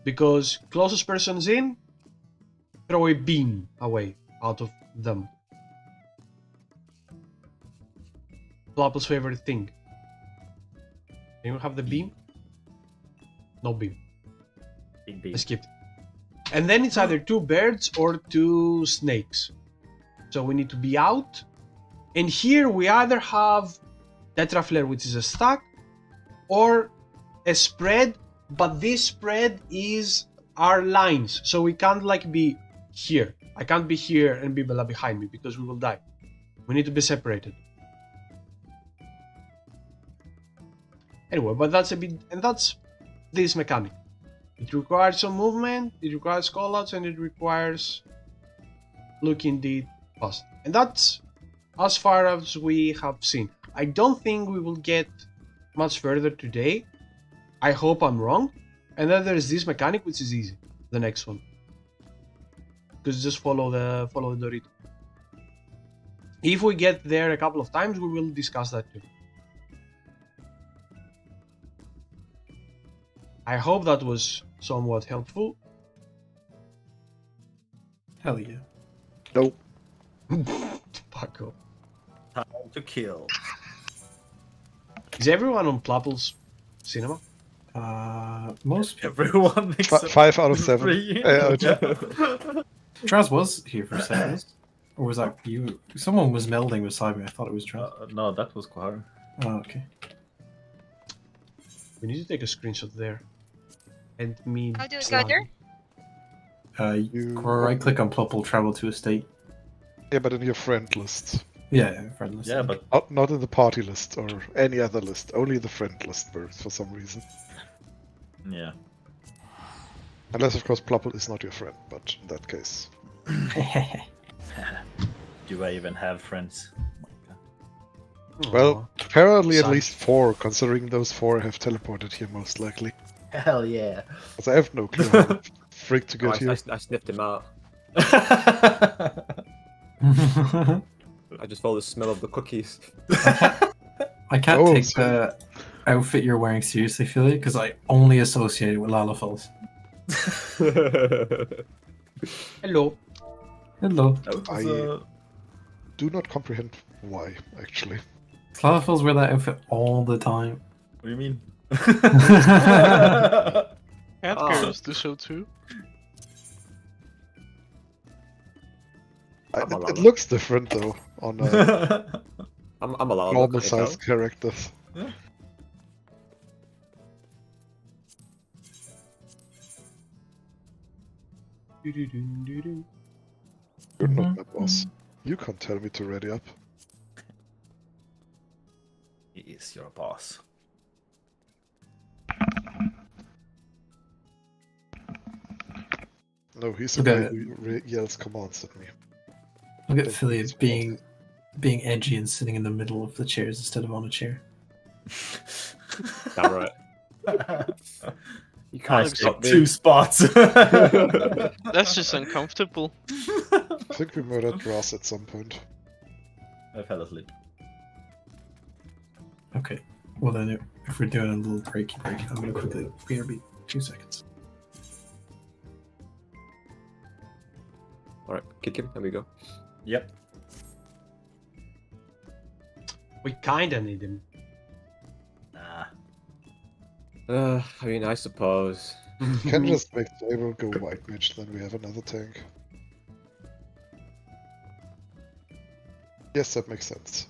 Because closest person's in, throw a beam away out of them. Plapple's favorite thing. Anyone have the beam? No beam. Big beam. I skipped. And then it's either 2 birds or 2 snakes. So we need to be out. And here we either have Tetra Flare, which is a stack, or a spread, but this spread is our lines. So we can't like be here. I can't be here and be behind me because we will die. We need to be separated. Anyway, but that's a bit, and that's this mechanic. It requires some movement, it requires callouts, and it requires looking the past. And that's as far as we have seen. I don't think we will get much further today. I hope I'm wrong. And then there's this mechanic which is easy. The next one. Because just follow the Dorito. If we get there a couple of times, we will discuss that too. I hope that was somewhat helpful. Hell yeah. Nope. Paco. Time to kill. Is everyone on Plapple's cinema? Most people. Everyone except 5 out of 7. 3. Traz was here for seconds. Or was that you? Someone was melding beside me. I thought it was Traz. No, that was Quar. Oh, okay. We need to take a screenshot there. And me. How do we go there? You- Right click on Plupple, travel to a state. Yeah, but in your friend list. Yeah, friend list. Yeah, but Not in the party list or any other list. Only the friend list works for some reason. yeah. Unless, of course, Plupple is not your friend, but in that case. Do I even have friends? Well, apparently at Son. least 4, considering those 4 have teleported here most likely. Hell yeah. Because I have no clue how the frick to Oh, get here. I sniffed him out. I just follow the smell of the cookies. I can't Oh, take sorry. the outfit you're wearing seriously, Philly, because I only associate it with Lalafels. Hello. Hello. I- Do not comprehend why, actually. Lalafels wear that outfit all the time. What do you mean? Cat girls do so too. I'm a It Lala. looks different though on I'm allowed. normal sized characters. You're not my boss. You can't tell me to ready up. He is your boss. No, he's the Okay. guy who yells commands at me. Look at Philly as being edgy and sitting in the middle of the chairs instead of on a chair. Damn right. You I can't got stop me. 2 spots. That's just uncomfortable. I think we murdered Ross at some point. I fell asleep. Okay. Well then, if we're doing a little break, I'm gonna quickly BRB. 2 seconds. Alright, kick him. There we go. Yep. We kinda need him. Nah. I mean, I suppose. Can just make Saber go white mage, then we have another tank. Yes, that makes sense.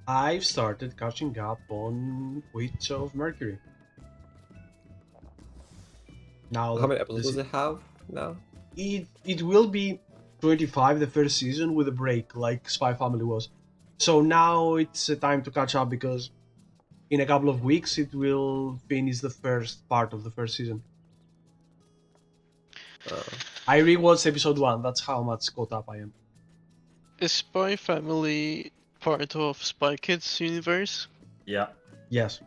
I've started catching up on Witch of Mercury. Now, How many episodes does it have now? it will be 25 the first season with a break, like Spy Family was. So now it's time to catch up because in a couple of weeks it will finish the first part of the first season. I rewatched episode 1, that's how much caught up I am. Is Spy Family part of Spy Kids universe? Yeah. Yes.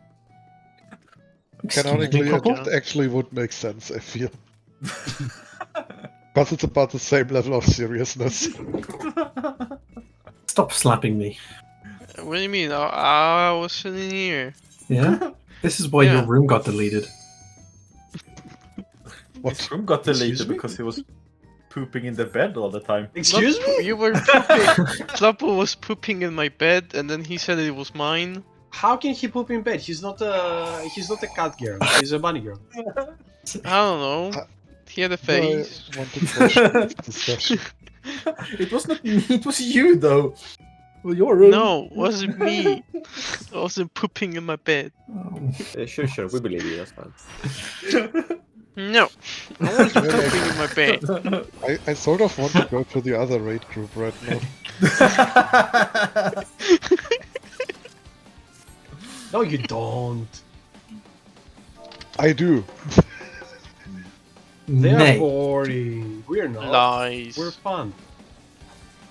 Canonically, couple? it actually would make sense, I feel. Because it's about the same level of seriousness. Stop slapping me. What do you mean? I was sitting here. Yeah? This is why Yeah. your room got deleted. His room got deleted Excuse me? because he was pooping in the bed all the time. Excuse Not- me? You were pooping. Flappo was pooping in my bed, and then he said it was mine. How can he poop in bed? He's not a cat girl. He's a bunny girl. I don't know. He had a face. I want to question this discussion. It was not me, it was you though. Well, your room. No, wasn't me. I wasn't pooping in my bed. Oh. Sure, we believe you, that's fine. No, I wasn't pooping in my bed. I sort of want to go to the other raid group right now. No, you don't. I do. They are Nay. boring. We're not. Lies. We're fun.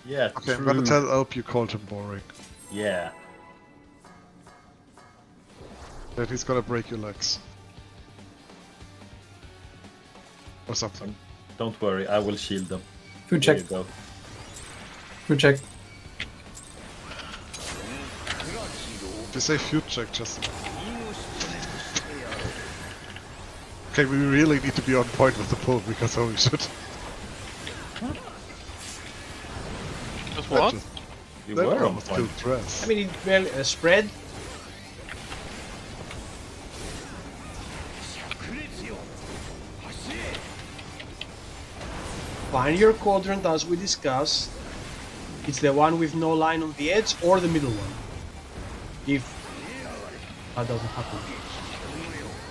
Yeah, Okay, I'm true. gonna tell Alp you called him boring. Yeah. That he's gonna break your legs. Or something. Don't worry, I will shield them. Food There check. you go. Food check. If you say feud check, just... Okay, we really need to be on point with the pull, because holy shit. Just what? You That were on almost point. killed Dress. I mean, well, spread. Find your quadrant as we discussed. It's the one with no line on the edge or the middle one. If that doesn't happen.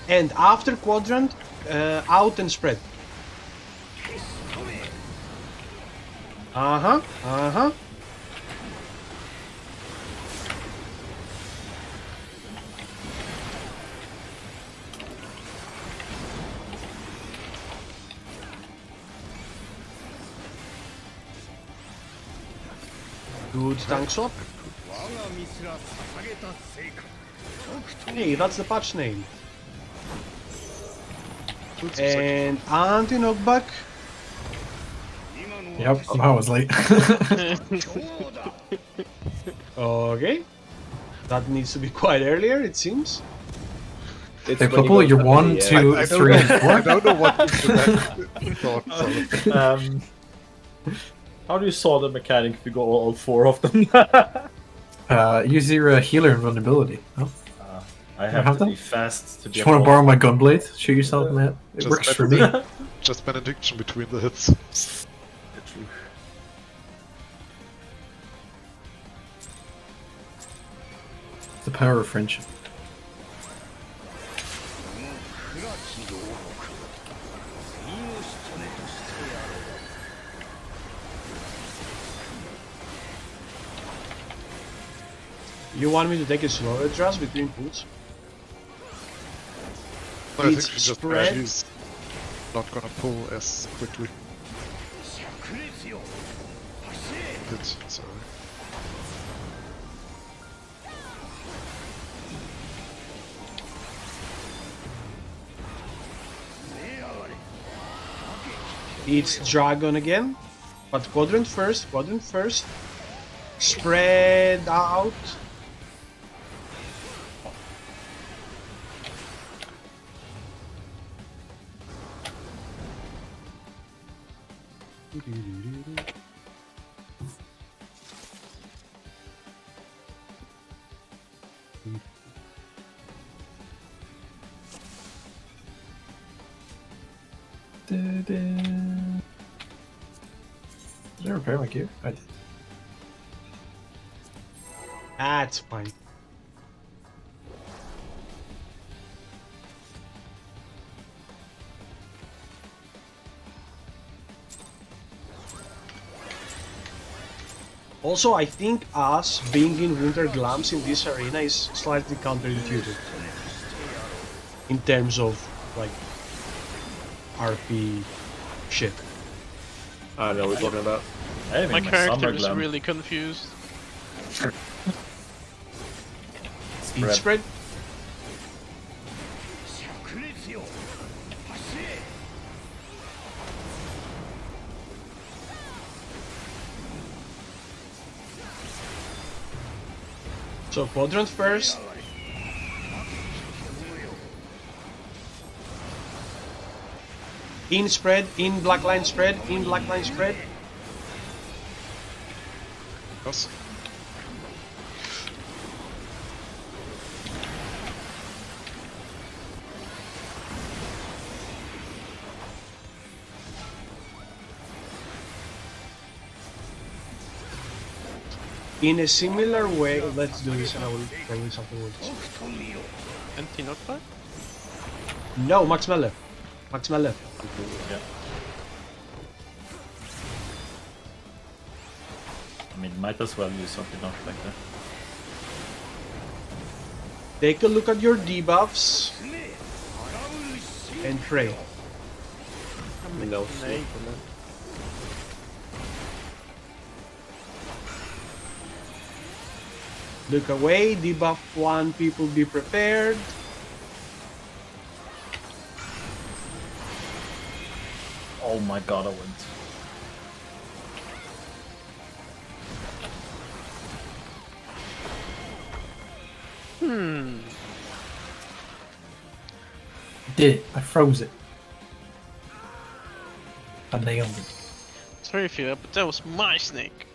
And after quadrant, out and spread. Uh-huh, uh-huh. Good tank swap. Hey, that's the patch name. And anti-knockback. Yep, somehow I was late. Okay. That needs to be quite earlier, it seems. It's Hey, when you Purple, go you're to the, 1, 2, I 3, and I 4. don't know what you thought, so... How do you solve the mechanic if you go all four of them? Use your healer invulnerability. Oh. I have have to them? be fast to Do be you want to able- borrow my gunblade? Shoot yourself, man. It Just works for better me. Just benediction between the hits. True. The power of friendship. You want me to take a slower thrust between pulls? I think It's he just spread. he's not gonna pull as quickly. Hit, sorry. It's dragon again. But quadrant first, quadrant first. Spread out. Did I repair my gear? I did. That's fine. Also, I think us being in winter glams in this arena is slightly counterintuitive in terms of like RP shit. I don't know what you're talking about. I'm My in character summer is glam. really confused. Speed spread. So quadrant first. In spread, in black line spread, in black line spread. Yes. In a similar way, let's do this and I will probably something with this. Anti-knockback? No, Max left. Max left. Yeah. I mean, might as well use something not like that. Take a look at your debuffs and pray. No. Nay. Look away, debuff 1, people be prepared. Oh my god, I went. Did it. I froze it. I nailed it. Sorry if you, but that was my snake.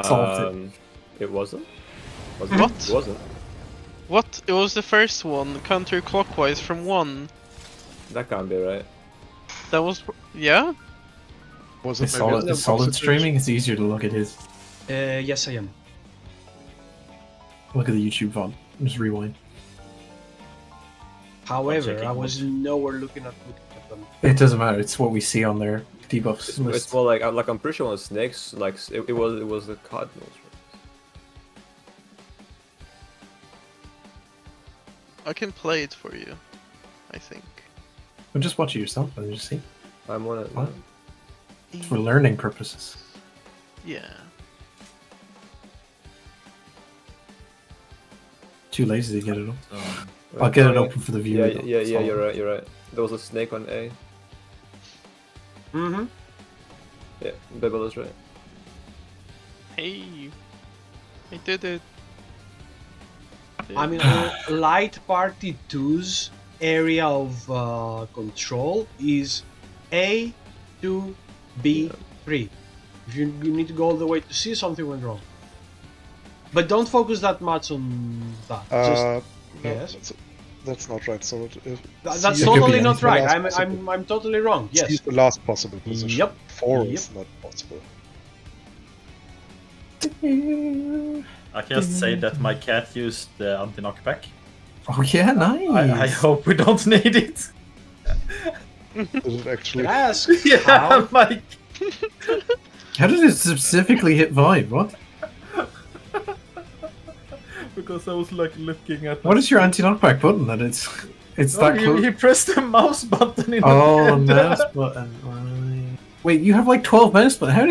Solved it. It wasn't? What? It wasn't. What? It was the first one, counterclockwise from 1. That can't be right. That was... yeah? Was it It's maybe solid, a it's solid situation? streaming. It's easier to look at his. Yes, I am. Look at the YouTube VOD. Just rewind. However, checking I was nowhere looking at them. It doesn't matter. It's what we see on their debuffs It's list. more like I'm pretty sure on snakes, like it was the cardinals. I can play it for you, I think. Well, just watch it yourself and just see. I'm on it. What? For learning purposes. Yeah. Too lazy to get it up. So, I'll get it open for the viewer. Yeah, though. yeah, It's yeah. all- You're right. You're right. There was a snake on A. Mm-hmm. Yeah, Bibble is right. Hey, I did it. I mean, Light Party 2's area of control is A to B3. If you need to go all the way to C, something went wrong. But don't focus that much on that. Just, No, yes. that's not right. So that's it could totally be not anything. right. Last I'm totally wrong. C is Yes. the last possible position. Yep. 4 is not possible. I can just say that my cat used the anti-knockback. Oh yeah, nice. I hope we don't need it. Did it actually? Ask Yeah, how. Mike. How did it specifically hit Vibe? What? Because I was like looking at. What is your anti-knockback button? That it's that close. He pressed the mouse button in Oh, the mouse button. Right. Wait, you have like 12 mouse buttons. How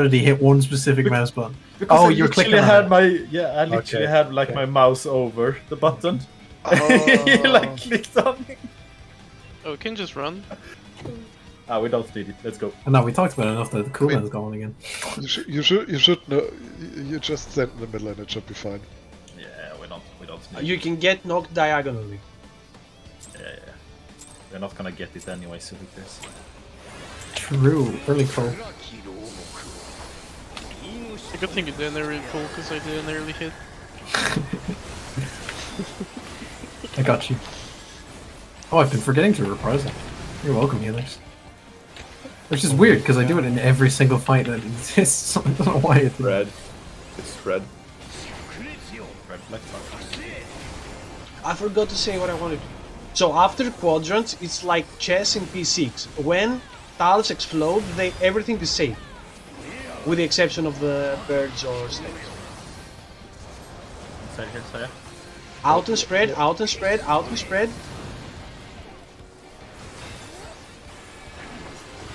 did he hit one specific mouse button? Because Oh, I you're literally clicking on had it. my I literally Okay, had like okay. my mouse over the button. Oh. He like clicked on it. Oh, we can just run. Ah, we don't need it. Let's go. No, we talked about it enough that the cooldown's going again. You should know. You just stand in the middle and it should be fine. Yeah, we don't need You can get knocked diagonally. Yeah. We're not gonna get it anyway, so who cares? True. Early call. A good thing you didn't early pull because I did an early hit. I got you. Oh, I've been forgetting to reprise it. You're welcome, healers. Which is weird because I do it in every single fight that exists. So I don't know why it's Red. It's red. Red black. I forgot to say what I wanted. So after quadrants, it's like chess in P6. When tiles explode, everything is safe, with the exception of the birds or snakes. Inside here, Saya. Out and spread, out and spread, out and spread.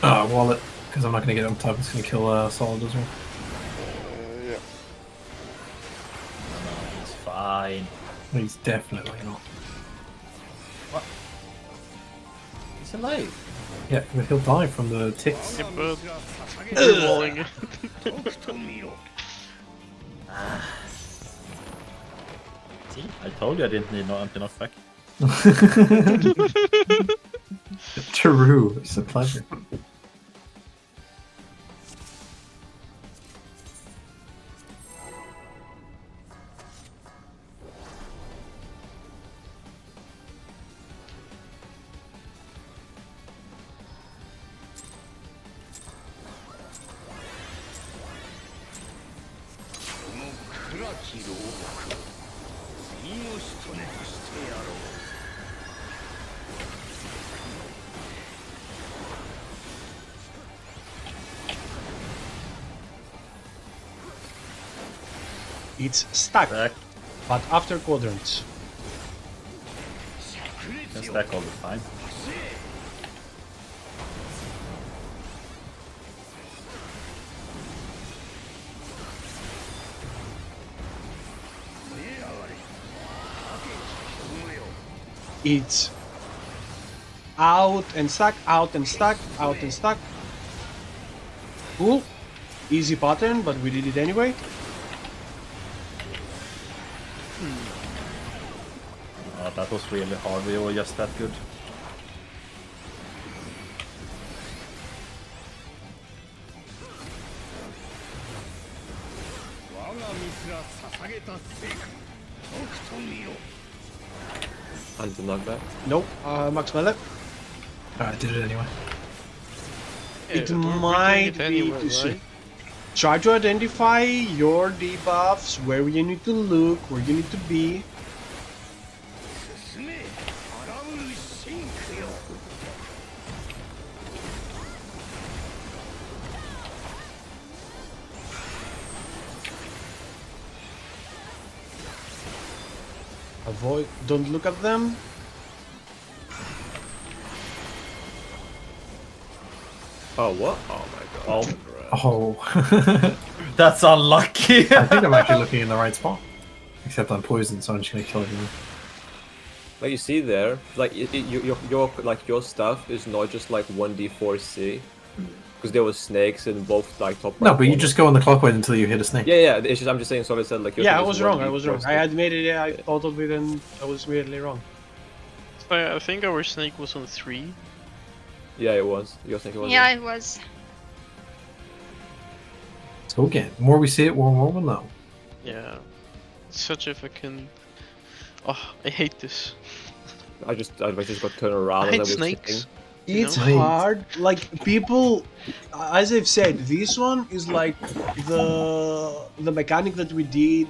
Wallet. Because I'm not going to get on top. It's going to kill Solid as well. Yeah. It's fine. He's definitely not. He's alive. Yeah, but he'll die from the ticks. Yeah, but you're walling it. See? I told you I didn't need no anti-knockback. True. So clever. It's stacked, Stack. but after quadrants. Can stack all the time. It's out and stack, out and stack, out and stack. Cool. Easy pattern, but we did it anyway. Oh, that was really hard. We were just that good. Anti-knockback. Nope, Max Mallet. I did it anyway. It Yeah, we're doing might it be anyway, too soon. right? Try to identify your debuffs, where you need to look, where you need to be. Avoid, don't look at them. Oh, what? Oh my god. Oh. That's unlucky. I think I'm actually looking in the right spot. Except I'm poisoned, so I'm just going to kill everyone. Like you see there, like your stuff is not just like 1d4c, because there was snakes in both like top. No, right but you corners. just go in the clockwise until you hit a snake. Yeah, yeah. It's just I'm just saying. So I said like. Your Yeah, thing I is was wrong, I 1d4 was wrong. I stuff. admitted it, I thought of it and I was weirdly wrong. I think our snake was on 3. Yeah, it was. Your snake was. Yeah, it was. So again, the more we see it, more we'll know. Yeah. Such a fucking... Oh, I hate this. I just got turned around. I as hate was snakes. sitting. It's know? hard. Like people, as I've said, this one is like the mechanic that we did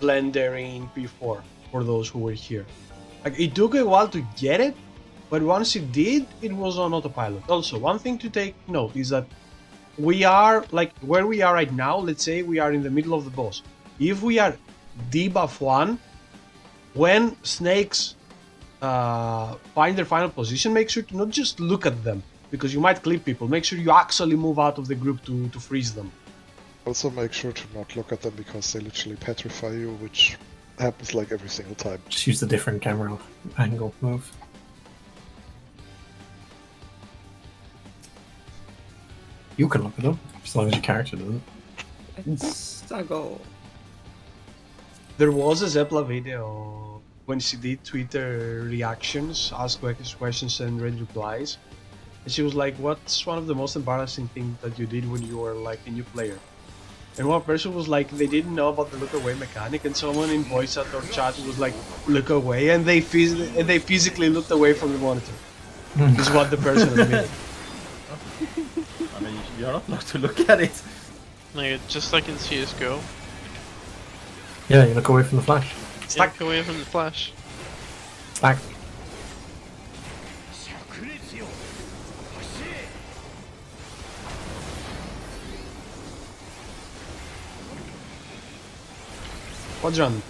Blender in P4 for those who were here. Like it took a while to get it, but once it did, it was on autopilot. Also, one thing to take note is that we are like where we are right now. Let's say we are in the middle of the boss. If we are debuff 1, when snakes find their final position, make sure to not just look at them, because you might clip people. Make sure you actually move out of the group to freeze them. Also make sure to not look at them because they literally petrify you, which happens like every single time. Just use the different camera angle move. You can look at them, as long as your character doesn't. Sago. There was a Zepla video when she did Twitter reactions, ask questions and read replies. And she was like, what's one of the most embarrassing things that you did when you were like a new player? And one person was like, they didn't know about the look away mechanic, and someone in voice chat or chat was like, look away, and they physically looked away from the monitor. Is what the person admitted. I mean, you're not allowed to look at it. Like, just like in CSGO. Yeah, you look away from the flash. Stack away from the flash. Stack. Quadrant.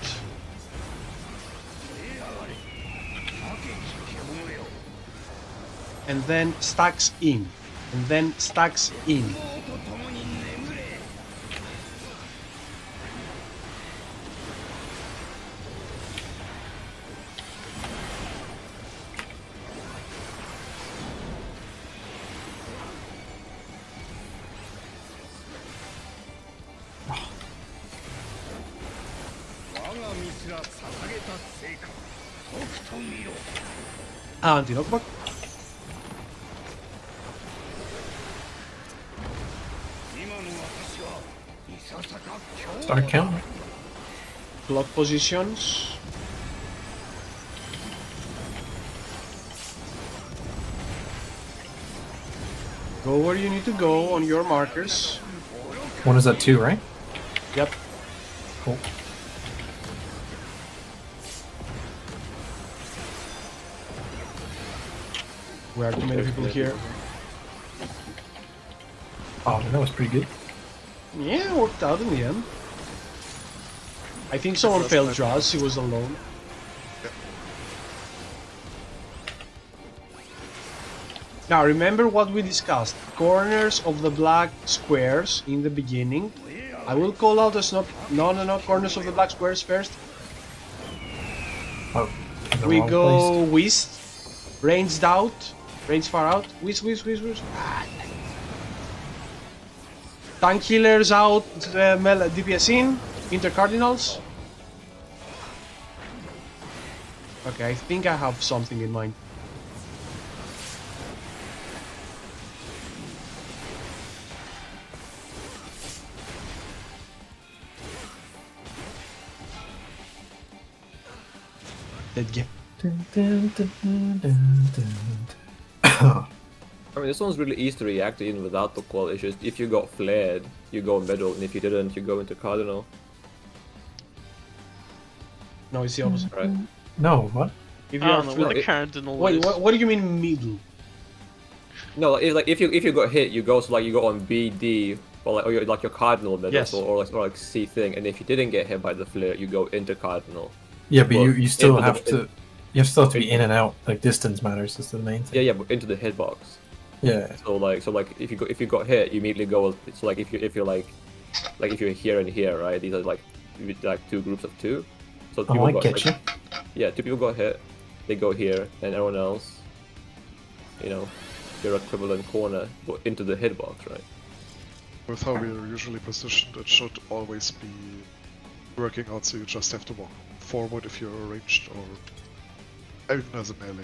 And then stacks in. And then stacks in. Anti-knockback. Start counting. Block positions. Go where you need to go on your markers. One is at 2, right? Yep. Cool. We are too many people here. Oh, that was pretty good. Yeah, it worked out in the end. I think someone failed draws, he was alone. Now remember what we discussed. Corners of the black squares in the beginning. I will call out as not corners of the black squares first. Oh, in the We wrong go place. west, ranged out, range far out, west. Tank healers out, DPS in, intercardinals. Okay, I think I have something in mind. Dead game. I mean, this one's really easy to react in without the qual issues. If you got flared, you go middle, and if you didn't, you go into cardinal. No, it's the opposite. Right? No, what? If I you don't are know flat- what the cardinal Wait, is. what do you mean middle? No, like if you got hit, you go you go on B, D, or like your cardinal middle, Yes. or like C thing. And if you didn't get hit by the flare, you go into cardinal. Yeah, but Well, you still into have the- to. You still have to be in and out. Like distance matters is the main Yeah, thing. yeah, but into the hitbox. Yeah. So like if you got hit, you immediately go. So like if you're here and here, right? These are like two groups of two. So Oh, I get you. Yeah, two people got hit. They go here, and everyone else, your equivalent corner go into the hitbox, right? With how we are usually positioned, it should always be working out, so you just have to walk forward if you're ranged, or even as a melee.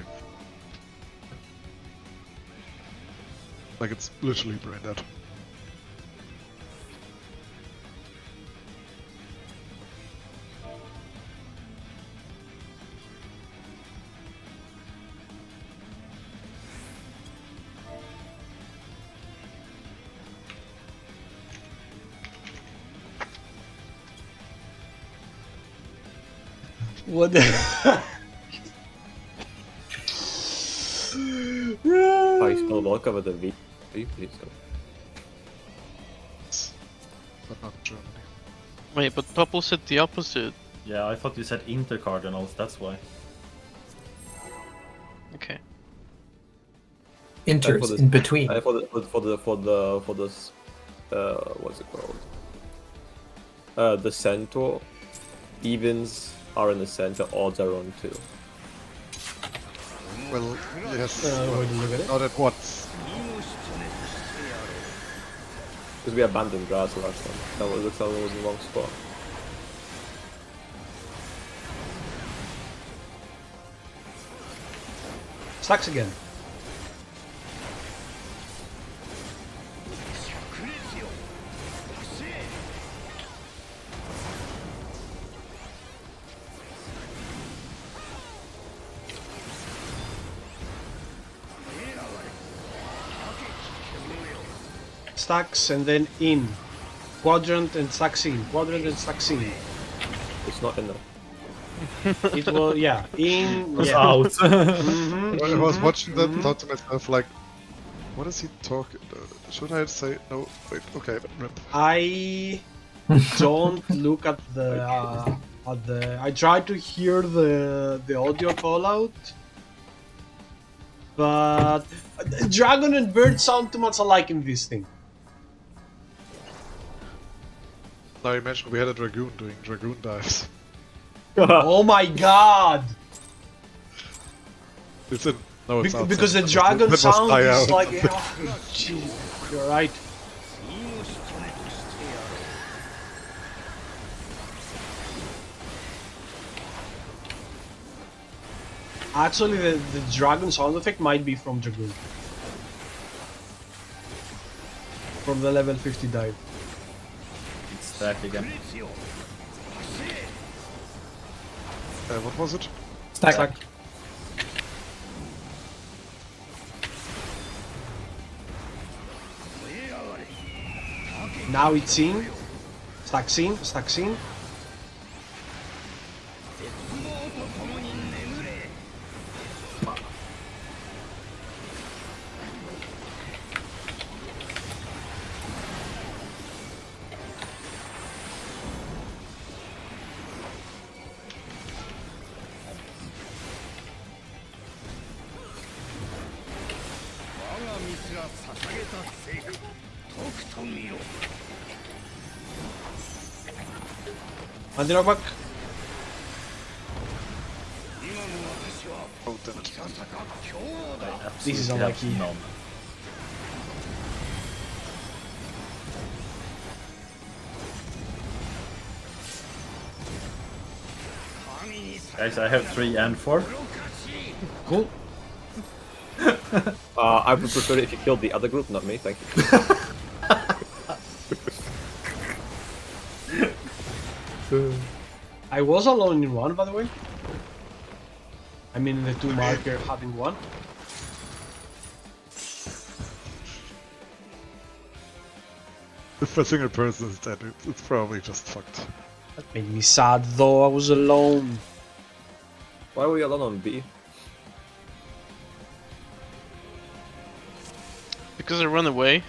Like, it's literally brain dead. What the? How you spell vodka with a V? Please go. But not Germany. Wait, but Purple said the opposite. Yeah, I thought you said intercardinals, that's why. Okay. Inters this- in between. For this, what's it called? The centaur. Evens are in the center, odds are on 2. Well, yes, Way to look at it. not at once. Because we abandoned grass last time. That was in the wrong spot. Stacks again. Stacks and then in. Quadrant and stacks in. Quadrant and stacks in. It's not in there. It will, yeah, in. It's Yeah. out. Mhm, I was mhm, watching that and mhm. thought to myself, like, what is he talking? Should I say no? Wait, okay, rip. I don't look at the I try to hear the audio call out, but dragon and bird sound too much alike in this thing. Now you mentioned we had a dragoon doing dragoon dives. Oh my god! It's in. No, it's outside. Because the That dragon must sound die is out. like, oh, jeez, you're right. Actually, the dragon sound effect might be from Dragoon. From the level 50 dive. It's back again. What was it? Stack. Now it's in. Stacks in, stacks in. Anti-knock back. Oh, damn it. This is Absolutely have unlucky. none. Guys, I have 3 and 4. Cool. I would prefer it if you killed the other group, not me. Thank you. I was alone in one, by the way. I mean, in the 2 marker having one. If a single person is dead, it's probably just fucked. That made me sad though, I was alone. Why were you alone on B? Because I run away.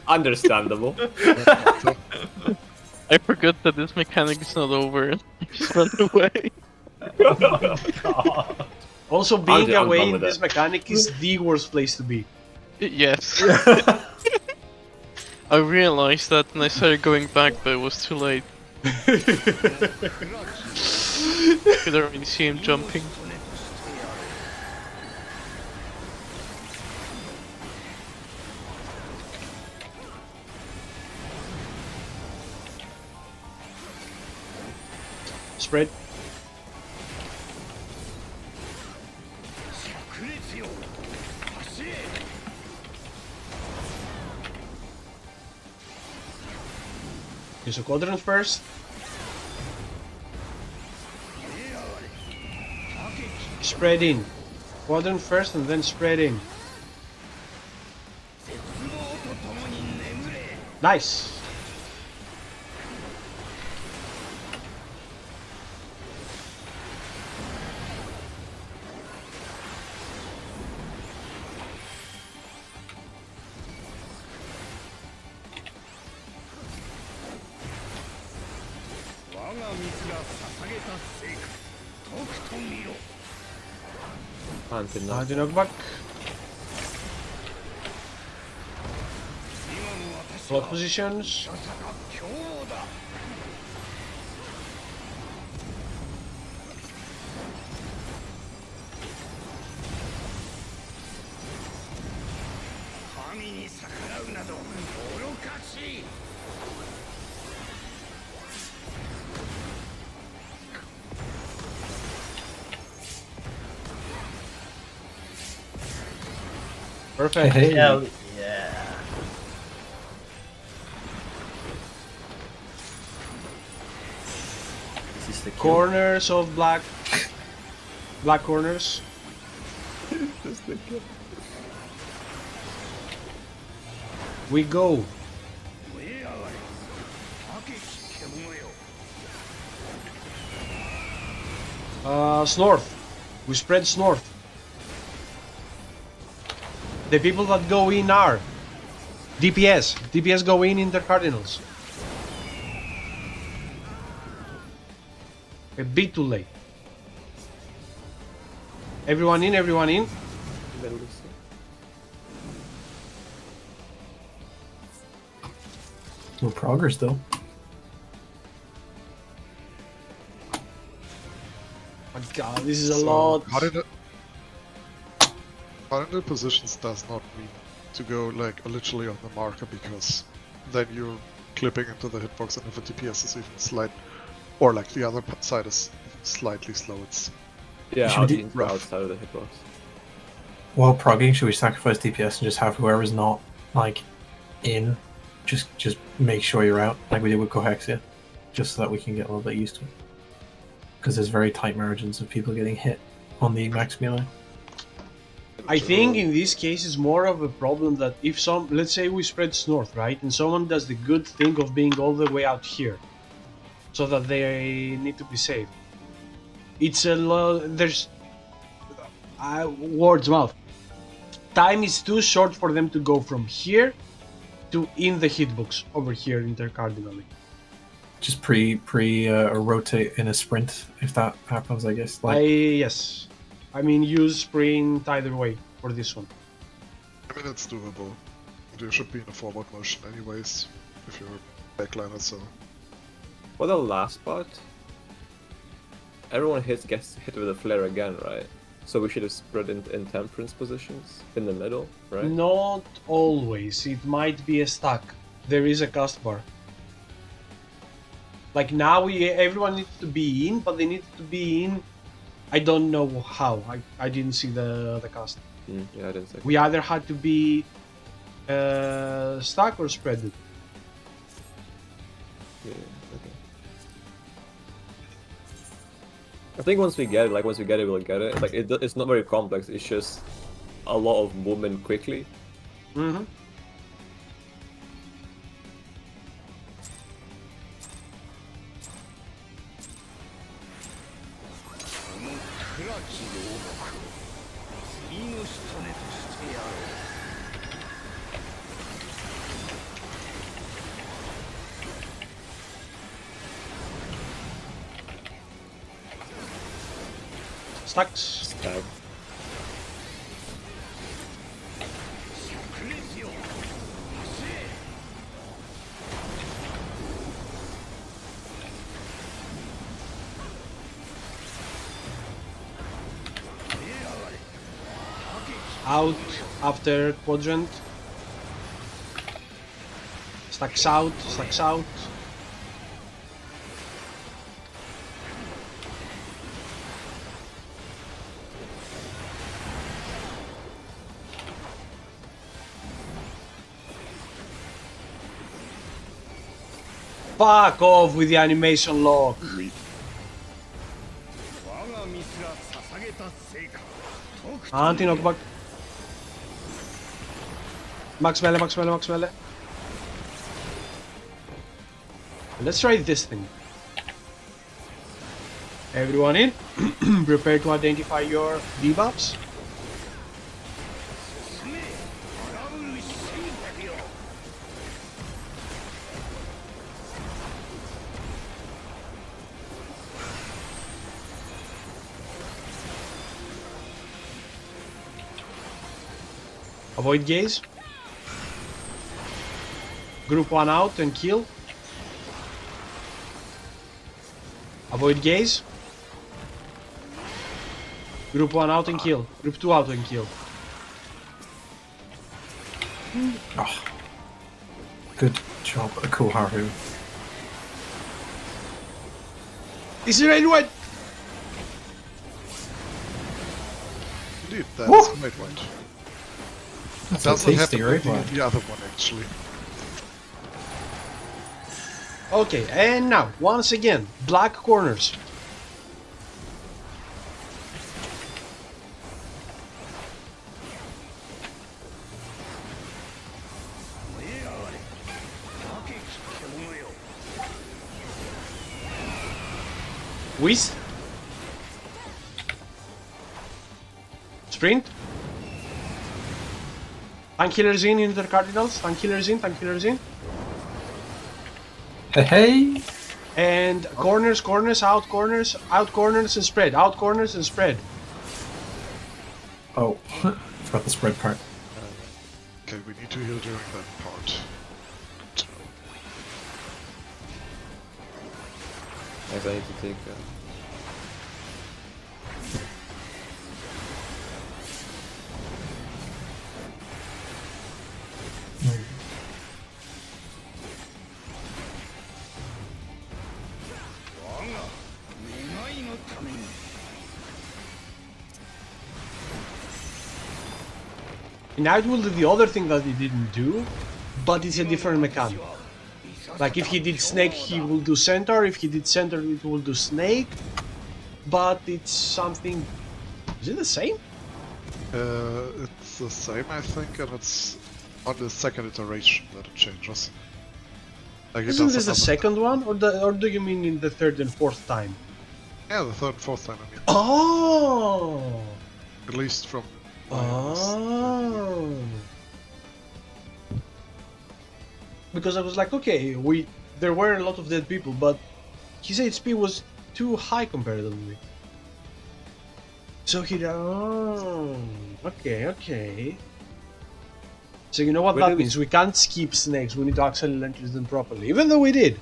Understandable. I forgot that this mechanic is not over and I just run away. Also, being I'm away done in with this that. mechanic is the worst place to be. Yes. I realized that and I started going back, but it was too late. Could already see him jumping. Spread. Use a quadrant first. Spread in. Quadrant first and then spread in. Nice. Anti-knock back. Block positions. Perfect. Hey. Hell yeah. This is the kill. Corners of black. Black corners. We go. North. We spread north. The people that go in are DPS. DPS go in their cardinals. A bit too late. Everyone in, everyone in. No progress though. My God, this is a lot. Cardinal positions does not mean to go like literally on the marker, because then you're clipping into the hitbox, and if a DPS is even slight, or like the other side is slightly slow, it's Yeah, Should we do- outside of the hitbox. While progging, should we sacrifice DPS and just have whoever's not like in, just make sure you're out, like we did with Cohexia, just so that we can get a little bit used to it. Because there's very tight margins of people getting hit on the max melee. I think in this case it's more of a problem that if let's say we spread north, right, and someone does the good thing of being all the way out here, so that they need to be safe. It's a lot. There's word's mouth. Time is too short for them to go from here to in the hitbox over here intercardinally. Just or rotate in a sprint if that happens, I guess. Like Yes. I mean, use sprint either way for this one. I mean, it's doable. You should be in a forward motion anyways, if you're a backliner, so... For the last part, everyone gets hit with a flare again, right? So we should have spread in temperance positions in the middle, right? Not always. It might be a stack. There is a cast bar. Like now, everyone needs to be in, but they need to be in. I don't know how. I didn't see the cast. Yeah, I didn't see. We either had to be stack or spread it. Yeah, okay. I think once we get it, we'll get it. Like it's not very complex. It's just a lot of movement quickly. Mm-hmm. Stacks. Stab. Out after quadrant. Stacks out, stacks out. Fuck off with the animation lock. Anti-knockback. Max melee, max melee, max melee. Let's try this thing. Everyone in. Prepare to identify your debuffs. Avoid gaze. Group 1 out and kill. Avoid gaze. Group 1 out and kill. Group 2 out and kill. Oh, good job, a cool Haru. Is there anyone? Indeed, that's a great point. That's Doesn't have tasty, to right? be Wow. the other one actually. Okay, and now, once again, black corners. Whiz. Sprint. Tank killers in the cardinals. Tank killers in, tank killers in. Hey, hey! And corners, out corners and spread. Out corners and spread. Oh, forgot the spread part. Okay, we need to heal during that part. Guys, I need to take. Now it will do the other thing that he didn't do, but it's a different mechanic. Like if he did snake, he will do center. If he did center, it will do snake. But it's something. Is it the same? It's the same, I think, and it's on the second iteration that it changes. Like it Isn't does this the another- second one, or do you mean in the third and fourth time? Yeah, the third and fourth time, I mean. Oh. At least from my Oh. Because I was like, okay, there were a lot of dead people, but his HP was too high comparatively. So he okay. So you know what Where that do we- means? We can't skip snakes. We need to actually launch them properly, even though we did.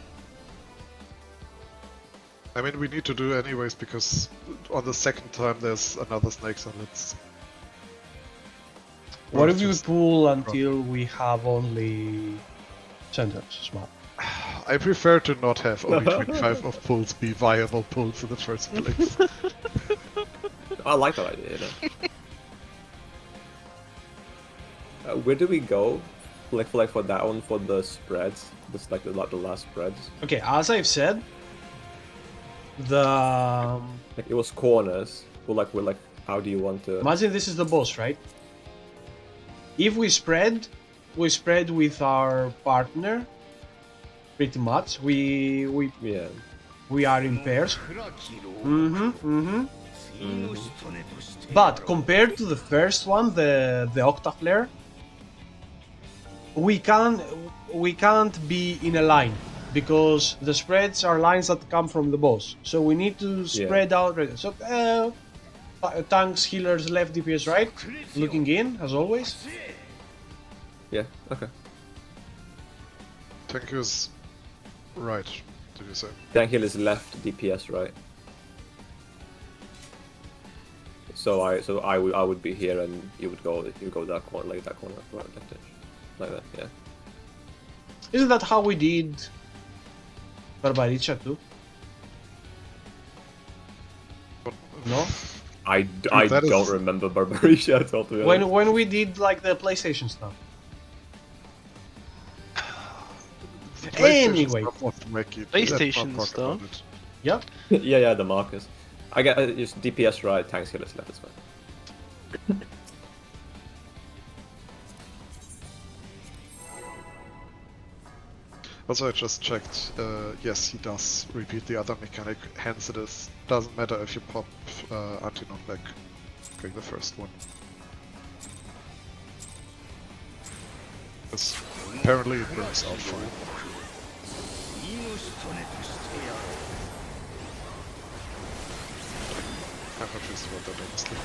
I mean, we need to do anyways because on the second time there's another snake, so let's. What if we just- pull until we have only centers? Smart. I prefer to not have only 25 of pulls be viable pulls in the first place. I like that idea. You know? Where do we go? For that one for the spreads. This like the last spreads. Okay, as I've said, the Like it was corners. We're like, how do you want to? imagine this is the boss, right? If we spread with our partner. Pretty much, we Yeah. are in pairs. But compared to the first one, the Octaflare, we can't be in a line because the spreads are lines that come from the boss. So we need to spread out. So tanks, healers, left, DPS right, looking in as always. Yeah. Okay. Tank is right, did you say? Tank hill is left, DPS right. So I would be here and you would go that corner, like that corner, like that, yeah. Isn't that how we did Barbaricha too? No? I that is- don't remember Barbarisha at all, to be honest. When we did like the PlayStation stuff. Anyway. PlayStation stuff. Yeah. yeah, the markers. I get just DPS right, tanks healers left as well. Also, I just checked. Yes, he does repeat the other mechanic. Hence, doesn't matter if you pop anti-knockback during the first one. Because apparently it works out fine. I'm confused about that, honestly.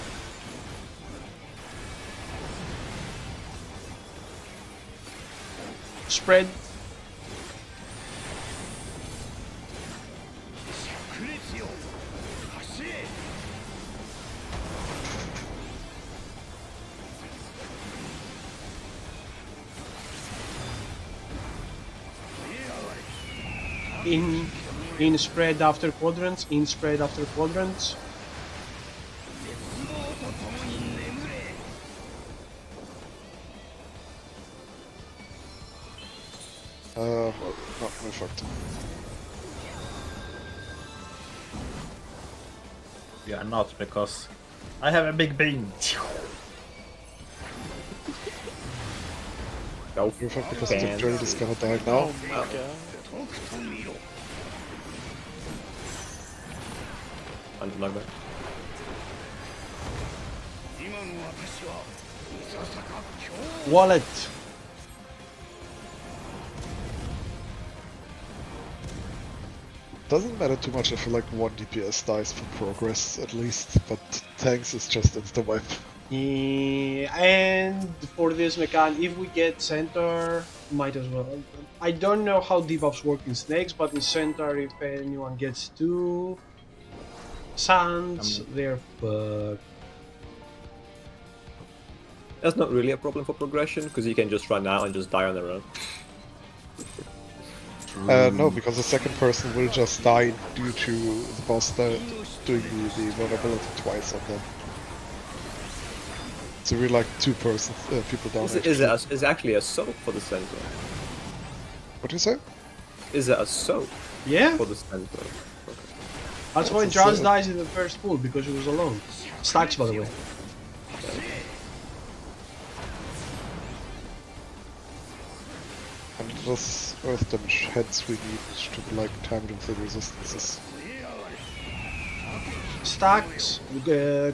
Spread. In spread after quadrants, in spread after quadrants. Well, no, we fucked. Yeah, not because I have a big beam. Go We fucked because Fans. the turret is gonna die now. Oh my god. Under my back. Wallet. Doesn't matter too much if like 1 DPS dies for progress at least, but tanks is just insta-wipe. Yeah, and for this mechanic, if we get center, might as well. I don't know how debuffs work in snakes, but in center, if anyone gets 2 sands, they're fucked. That's not really a problem for progression, because you can just run out and just die on their own. No, because the second person will just die due to the boss doing the vulnerability twice on them. So we're like 2 people down. Is it actually a soap for the center? What do you say? Is it a soap Yeah, for the center? that's why It's a Jazz setup. dies in the first pool, because he was alone. Stacks, by the way. And those earth damage heads we need to like time them with the resistances. Stacks,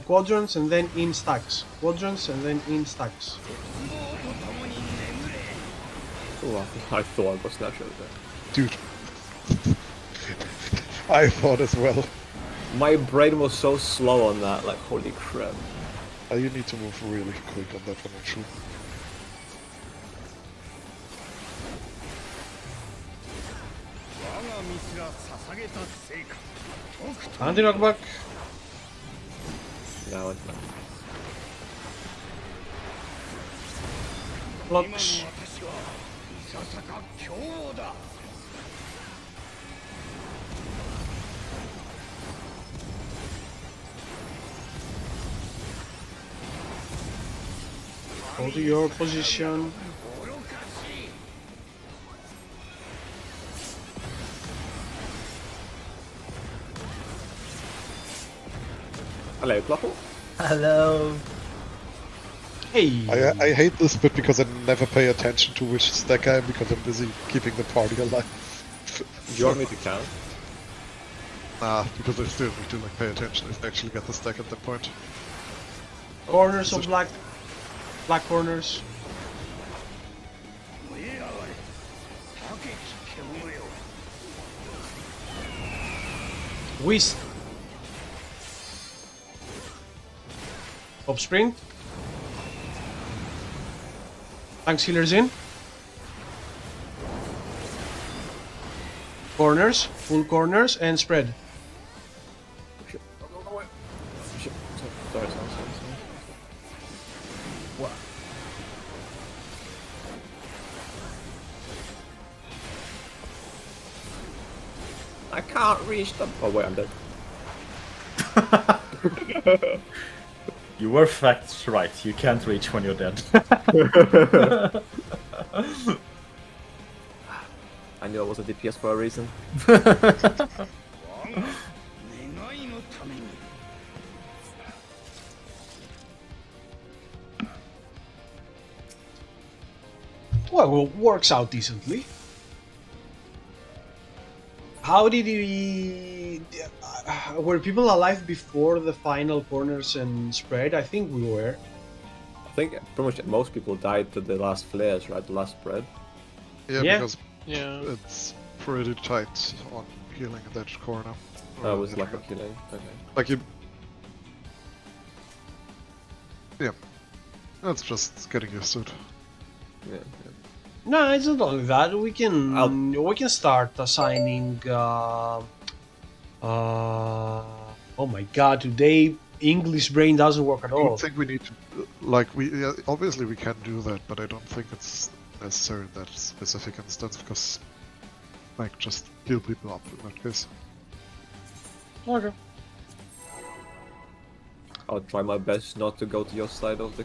quadrants, and then in stacks. Quadrants, and then in stacks. Oh, I thought I was natural there. Dude. I thought as well. My brain was so slow on that, like holy crap. You need to move really quick on that one, actually. Anti-knockback. Now it's not. Blocks. Go to your position. Hello, Plopple. Hello. Hey. I hate this bit because I never pay attention to which stack I am because I'm busy keeping the party alive. Do you want me to count? Nah, because I still need to like pay attention if I actually get the stack at that point. Corners of black. Black corners. Whist. Top sprint. Tanks healers in. Corners, full corners, and spread. Shit. Shit. Sorry. What? I can't reach them. Oh wait, I'm dead. You were facts right. You can't reach when you're dead. I knew I was a DPS for a reason. Well, works out decently. How did we... were people alive before the final corners and spread? I think we were. I think pretty much most people died to the last flares, right? The last spread. Yeah, Yeah. because Yeah. it's pretty tight on healing in that corner. That was like a killing. Okay. Like you... Yeah. That's just getting used to it. Yeah. No, it's not only that. We can start assigning. Oh my god! Today English brain doesn't work at I all. don't think we need to, like, yeah, obviously we can do that, but I don't think it's necessary in that specific instance, because, like, just heal people up in that case. Okay. I'll try my best not to go to your side of the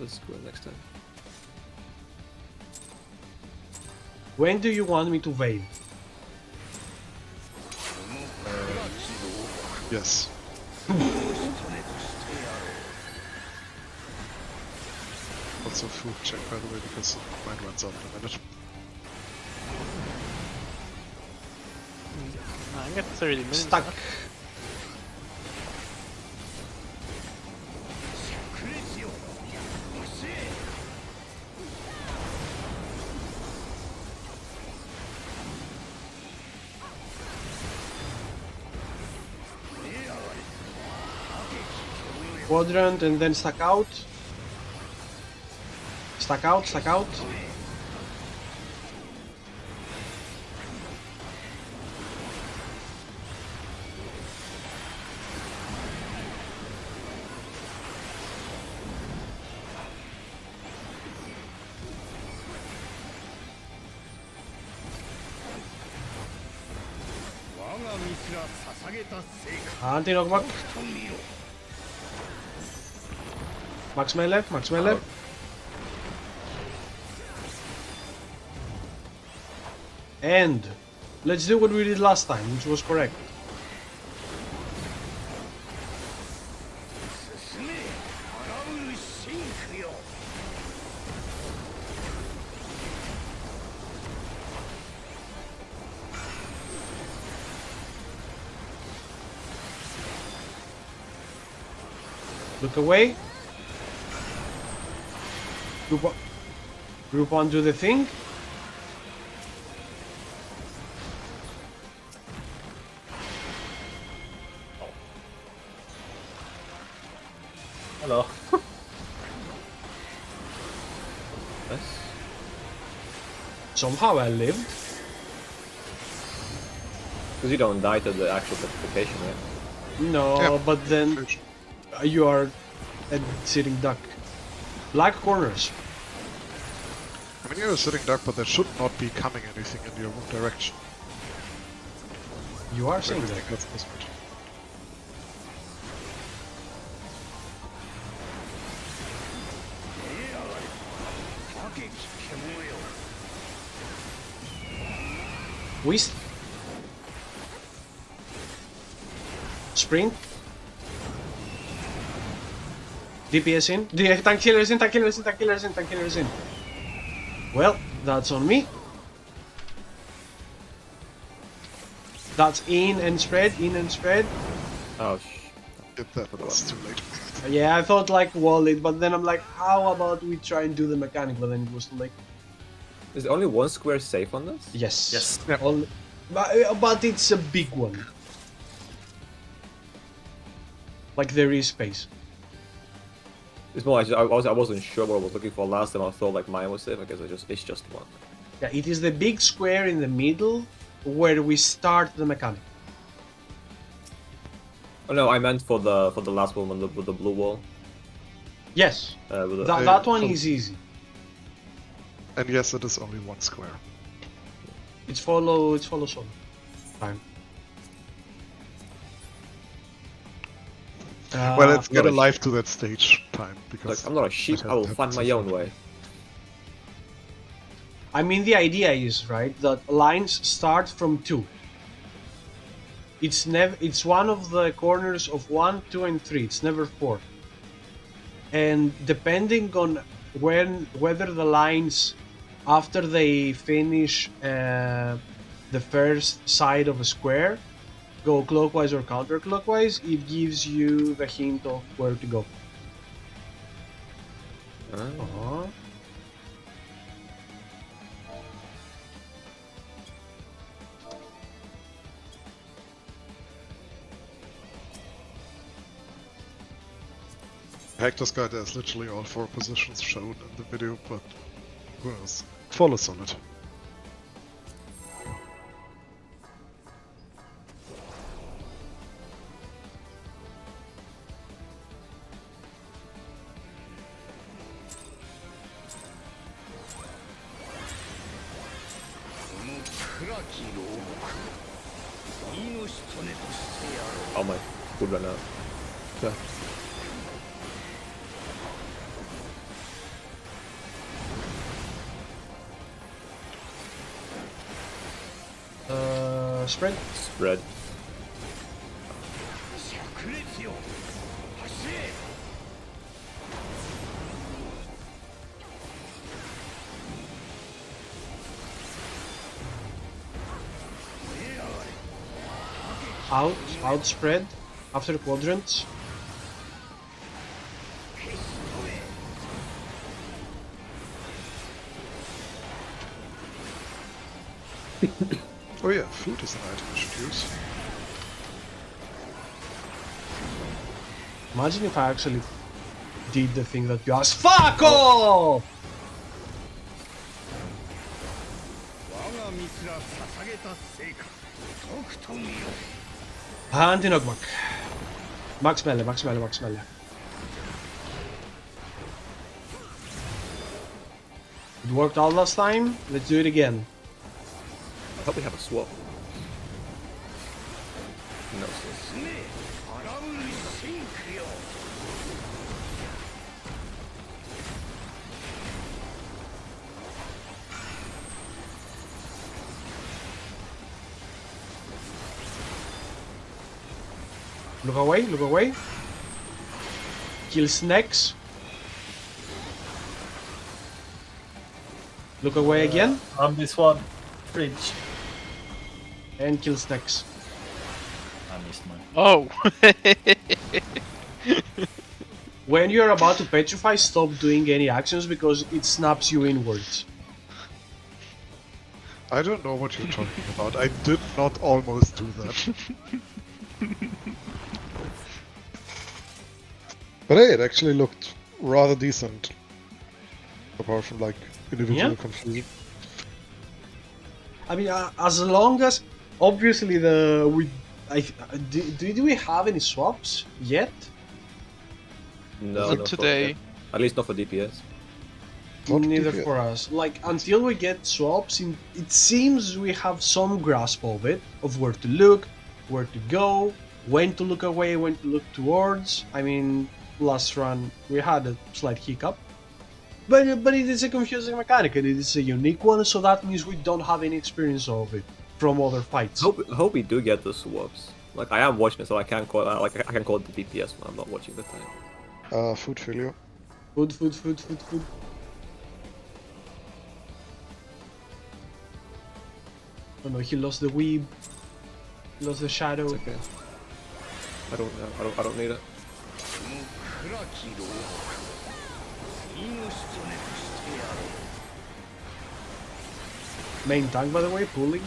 square next time. When do you want me to veil? Yes. Also food check, by the way, because mine runs out in a minute. I got 30 minutes. Stuck. left. Quadrant and then stack out. Stack out, stack out. Anti-knockback. Max melee, max melee. And let's do what we did last time, which was correct. Look away. Group on, do the thing. Hello. Yes. Somehow I lived. Because you don't die to the actual petrification, right? No, Yeah. but then you are a sitting duck. Black corners. I mean, you're a sitting duck, but there should not be coming anything in your direction. You are saying that. Everything that's this much. Whist. Sprint. DPS in. Tank killers in, tank killers in, tank killers in, tank killers in. Well, that's on me. That's in and spread, in and spread. Oh, Did that, but that's too late. Yeah, I thought like wallet, but then I'm like, how about we try and do the mechanic? But then it was too late. is only one square safe on this? Yes. Yes. All, but it's a big one. Like there is space. It's more like I wasn't sure what I was looking for last time. I thought like mine was safe. I guess it's just one. Yeah, it is the big square in the middle where we start the mechanic. Oh no, I meant for the last one with the blue wall. Yes, With the, that one is easy. And yes, it is only one square. It's follow solo. Fine. Well, let's get not a alive to that stage time, because like, I'm not a sheep. I will find my own way. I mean, the idea is right that lines start from 2. It's one of the corners of 1, 2, and 3. It's never 4. And depending on whether the lines after they finish the first side of a square go clockwise or counterclockwise, it gives you the hint of where to go. Uh-huh. Hector's guide has literally all 4 positions shown in the video, but who knows? Follow solid. Oh my, good run out. Yeah. Spread. Spread. Out spread. After quadrants. Oh yeah, food is an item I should use. Imagine if I actually did the thing that you asked. Fuck off! Anti-knockback. Max melee, max melee, max melee. It worked all last time, let's do it again. I thought we have a swap. No, sis. Look away, look away. Kill snakes. Look away again. This one. Fridge. And kill snakes. I missed mine. Oh! When you're about to petrify, stop doing any actions because it snaps you inwards. I don't know what you're talking about. I did not almost do that. But hey, it actually looked rather decent. Apart from like individual Yeah. confusion. I mean, as long as obviously did we have any swaps yet? No, Not not for- today. At least not for DPS. Not Neither DPS. for us. Like until we get swaps, it seems we have some grasp of it, of where to look, where to go, when to look away, when to look towards. I mean, last run we had a slight hiccup. But it is a confusing mechanic and it is a unique one, so that means we don't have any experience of it from other fights. Hope we do get the swaps. Like I am watching it, so I can call I can call it the DPS when I'm not watching the time. Food failure. Food. Oh no, he lost the weeb. He lost the shadow. It's okay. I don't need it. Main tank, by the way, pulling.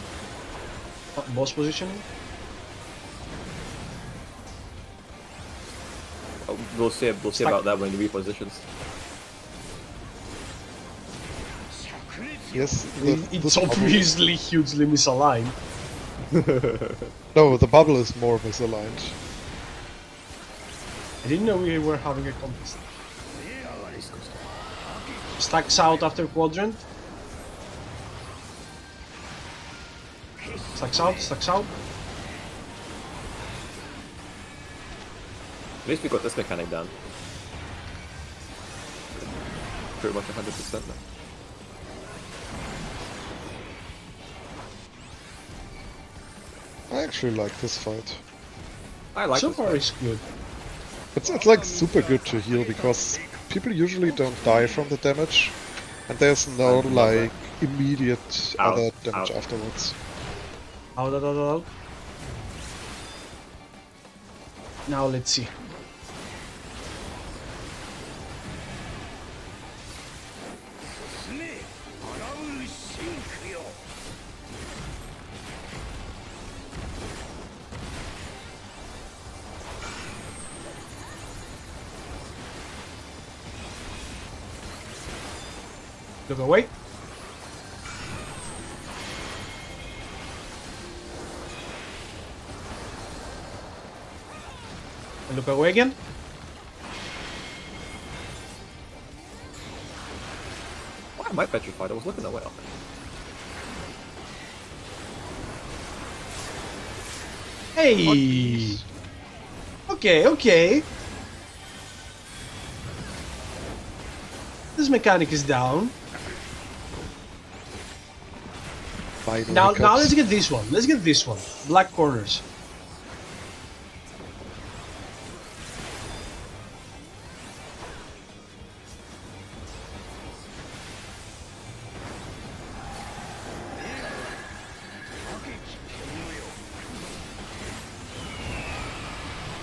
Boss positioning. We'll see about that when he repositions. Yes, It's the bubble- obviously hugely misaligned. No, the bubble is more misaligned. I didn't know we were having a contest. Stacks out after quadrant. Stacks out. At least we got this mechanic down. Pretty much 100% now. I actually like this fight. I like So this far fight. it's good. It's like super good to heal because people usually don't die from the damage, and there's no like immediate Ow, other damage ow. afterwards. Out. Now let's see. Look away. And look away again. Why am I petrified? I was looking away. Hey. Okay. This mechanic is down. minor Now hiccups. let's get this one. Let's get this one. Black corners.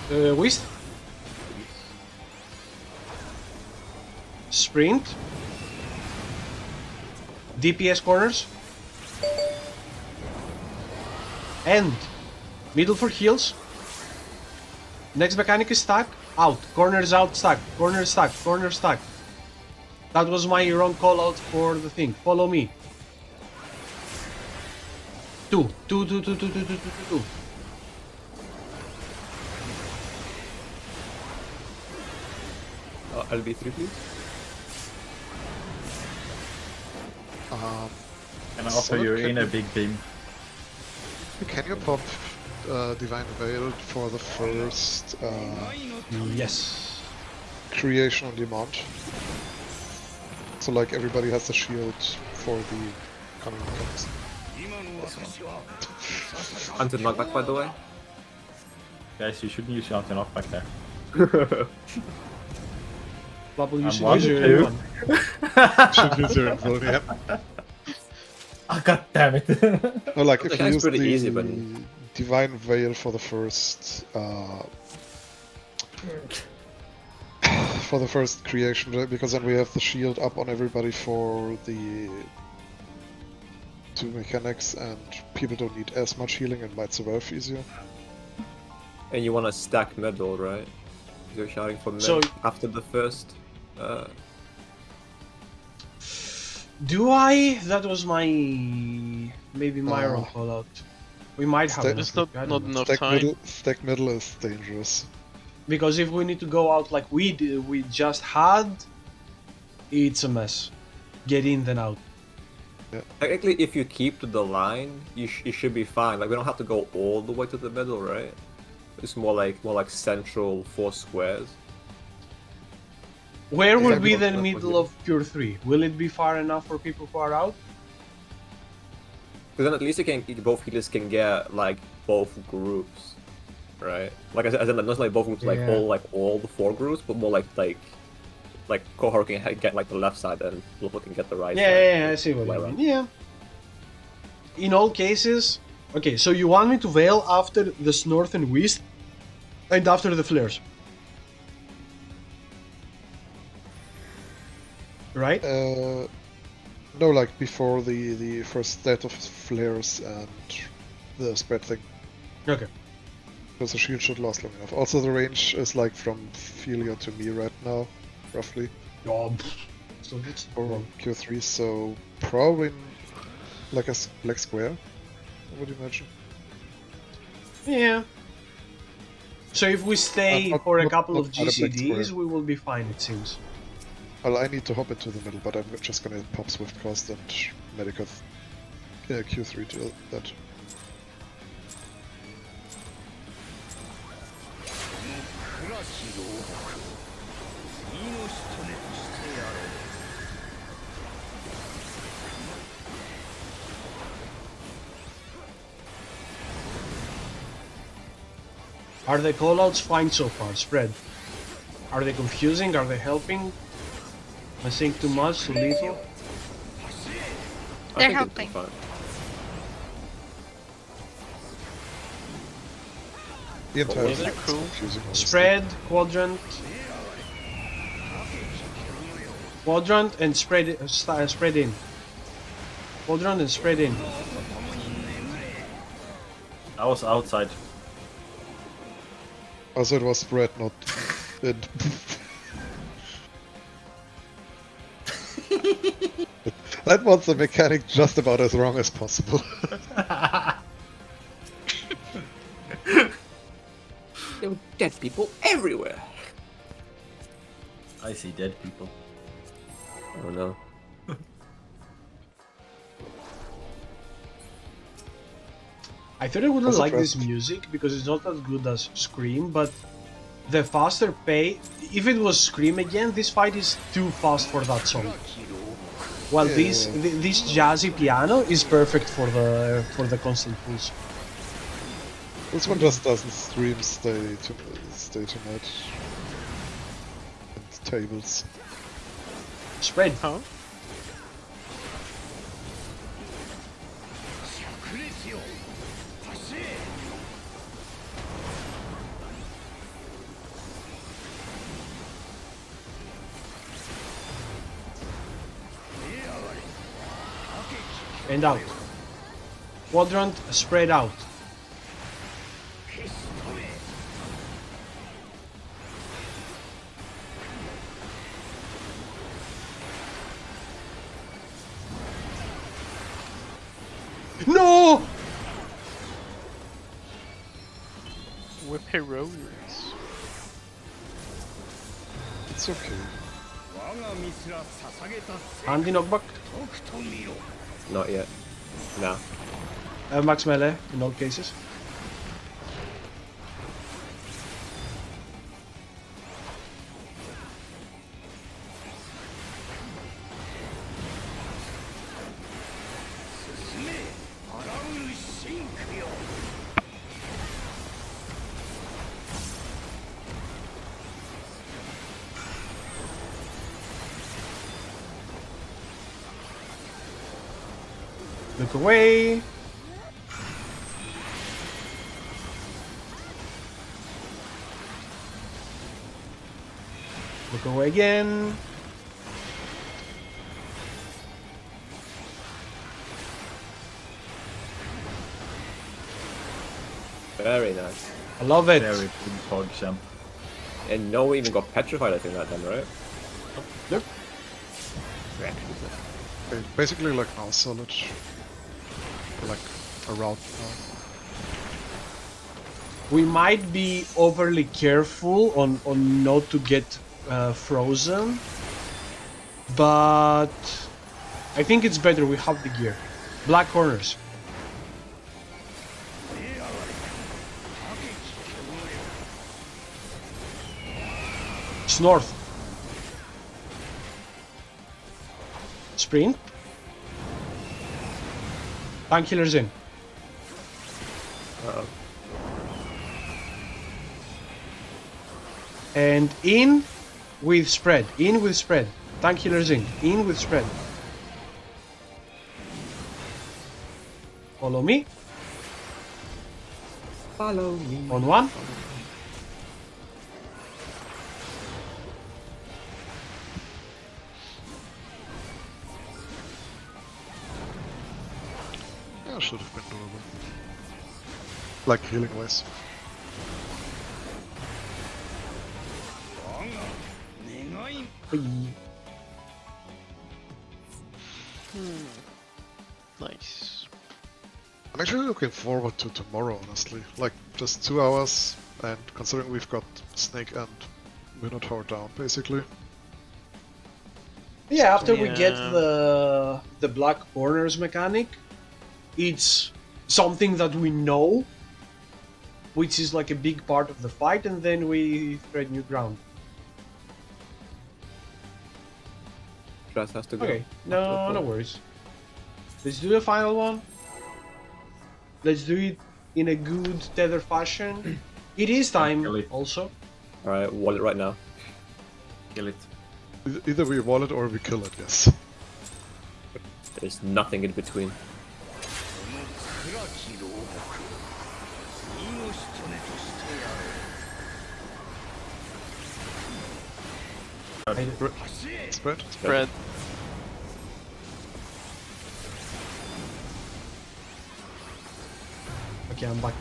Whist. Sprint. DPS corners. End. Middle for heals. Next mechanic is stack. Out. Corners out, stack. Corner stack. Corner stack. That was my wrong call out for the thing. Follow me. Two. LB3, please. Can I offer you in a big beam? Can you pop Divine Veil for the first Yes. creation on demand? So like everybody has the shield for the coming mechanics. Until knockback, by the way. Guys, you shouldn't use your anti-knockback there. Bubble, you I'm should one, use your two. one. Should use your info, yeah. Oh, god damn it. No, like if Okay, you it's use pretty the easy, but- Divine Veil for the first creation, because then we have the shield up on everybody for the two mechanics, and people don't need as much healing and might survive easier. And you want to stack middle, right? You're shouting for mid So- after the first. Do I? That was my maybe my wrong call out. We might have Stack- enough. There's not, I don't not know. enough time. Stack middle is dangerous. Because if we need to go out like we did, we just had, it's a mess. Get in then out. Technically, if you keep to the line, you should be fine. Like we don't have to go all the way to the middle, right? It's more like central 4 squares. Where will Yeah, be but the that middle was of Pure 3? Will it be far enough for people who are out? Because then at least both healers can get like both groups, right? Like as in not like both groups, like Yeah. all the 4 groups, but more like Cohort can get like the left side and Lupo can get the right side. Yeah, I see what Way you around. mean. Yeah. In all cases, okay. So you want me to veil after the North and West, and after the flares, right? No, like before the first set of flares and the spread thing. Okay. Because the shield should last long enough. Also, the range is like from Philia to me right now, roughly, Oh, so it's or Q3, so probably like a black square, I would imagine. yeah. So if we stay Not- for a not- couple not of at a black GCDs, square. we will be fine. It seems. Well, I need to hop into the middle, but I'm just gonna pop Swift Cost and Medicath Q3 to that. Are the callouts fine so far? Spread. Are they confusing? Are they helping? Am I saying too much? Too little? I They're think helping. it's fine. The entire Yeah, thing they're is cool. confusing, honestly. Spread, quadrant, quadrant, and spread in. Quadrant and spread in. I was outside. Also, it was spread, not in. That was the mechanic just about as wrong as possible. There were dead people everywhere. I see dead people. Oh no. I thought I wouldn't Also like this pressed. music because it's not as good as Scream, but the faster pay. If it was Scream again, this fight is too fast for that song. Well, Yeah. this jazzy piano is perfect for the constant pulse. This one just doesn't stream stay too much. And tables. Spread. Huh? And out. Quadrant spread out. No! We're heroes. It's okay. Anti knockback. Not yet. No. Max melee in all cases. Look away. Look away again. Very nice. I love it. Very good pod champ. And no one even got petrified, I think, that time, right? Nope. Basically like now solid. Like around now. We might be overly careful on not to get frozen, but I think it's better we have the gear. Black corners. It's north. Sprint. Tank killers in. Uh-oh. And in with spread. In with spread. Tank killers in. In with spread. Follow me. Follow me. On one. Yeah, should have been doable. Like healing wise. Nice. I'm actually looking forward to tomorrow, honestly. Like, just 2 hours, and considering we've got Snake and Minotaur down, basically. Yeah, after we get Yeah. the black corners mechanic, it's something that we know, which is like a big part of the fight, and then we tread new ground. Dress has to go. Okay, no worries. Let's do the final one. Let's do it in a good tether fashion. It is time, Kill it. also. Alright, wallet right now. Kill it. Either we wall it or we kill it, yes. There's nothing in between. Spread? Spread. Okay, I'm back.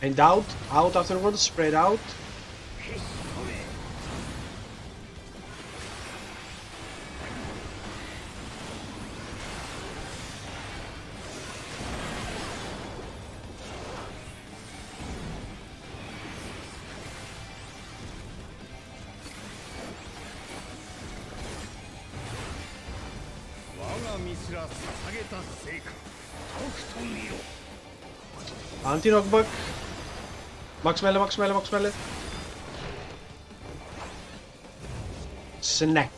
And out afterwards, spread out. Anti-knockback. Max melee. snack.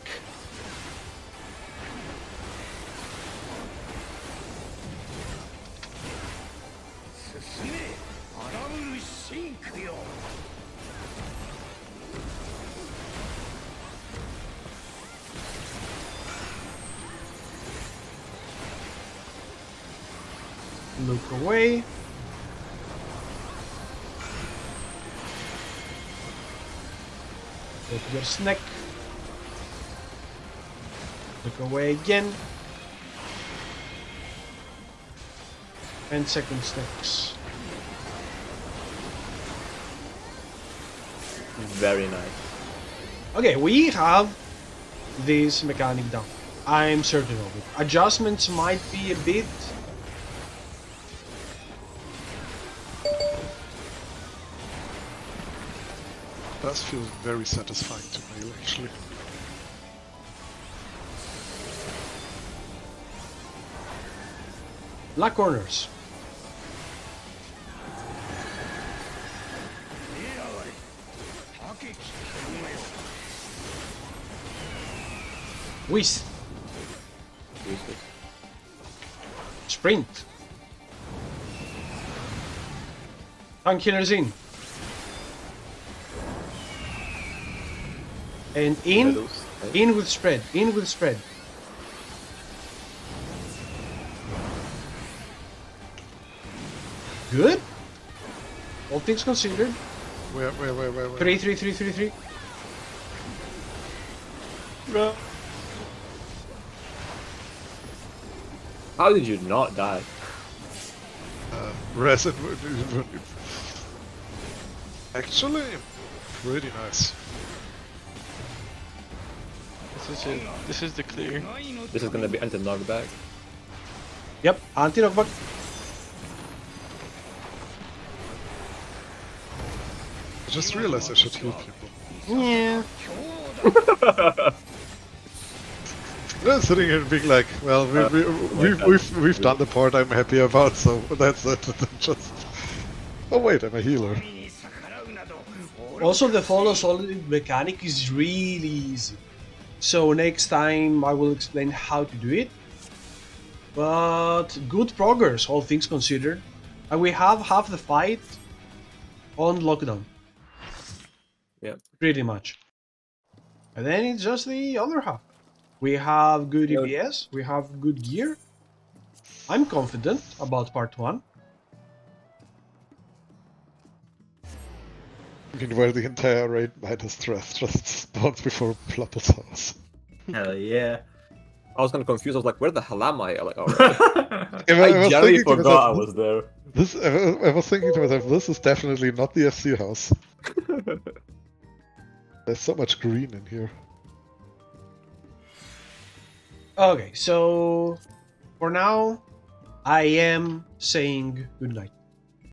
Look away. Go to your snack. Look away again. And second snacks. Very nice. Okay, we have this mechanic down. I'm certain of it. Adjustments might be a bit. Does feel very satisfying to nail, actually. Black corners. Whist. Sprint. Tank killers in. And in with spread, in with spread. Good. All things considered. Where? 3, 3, 3, 3, 3. How did you not die? Resin. Actually, pretty nice. This is it. This is the clear. This is gonna be anti-knockback. Yep, anti-knockback. I just realized I should heal people. Yeah. I'm sitting here being like, well, we've done the part I'm happy about, so that's it. Just. Oh wait, I'm a healer. Also, the follow solid mechanic is really easy. So next time I will explain how to do it. But good progress, all things considered. And we have half the fight on lockdown. Yeah. Pretty much. And then it's just the other half. We have good EPS, we have good gear. I'm confident about part 1. Meanwhile, the entire raid minus stress just spawns before Plupple's house. Hell yeah. I was kind of confused. I was like, "Where the hell am I?" Like, alright. I I was generally thinking to forgot I myself, was there. I was thinking to myself, this is definitely not the FC house. There's so much green in here. Okay, so for now, I am saying good night.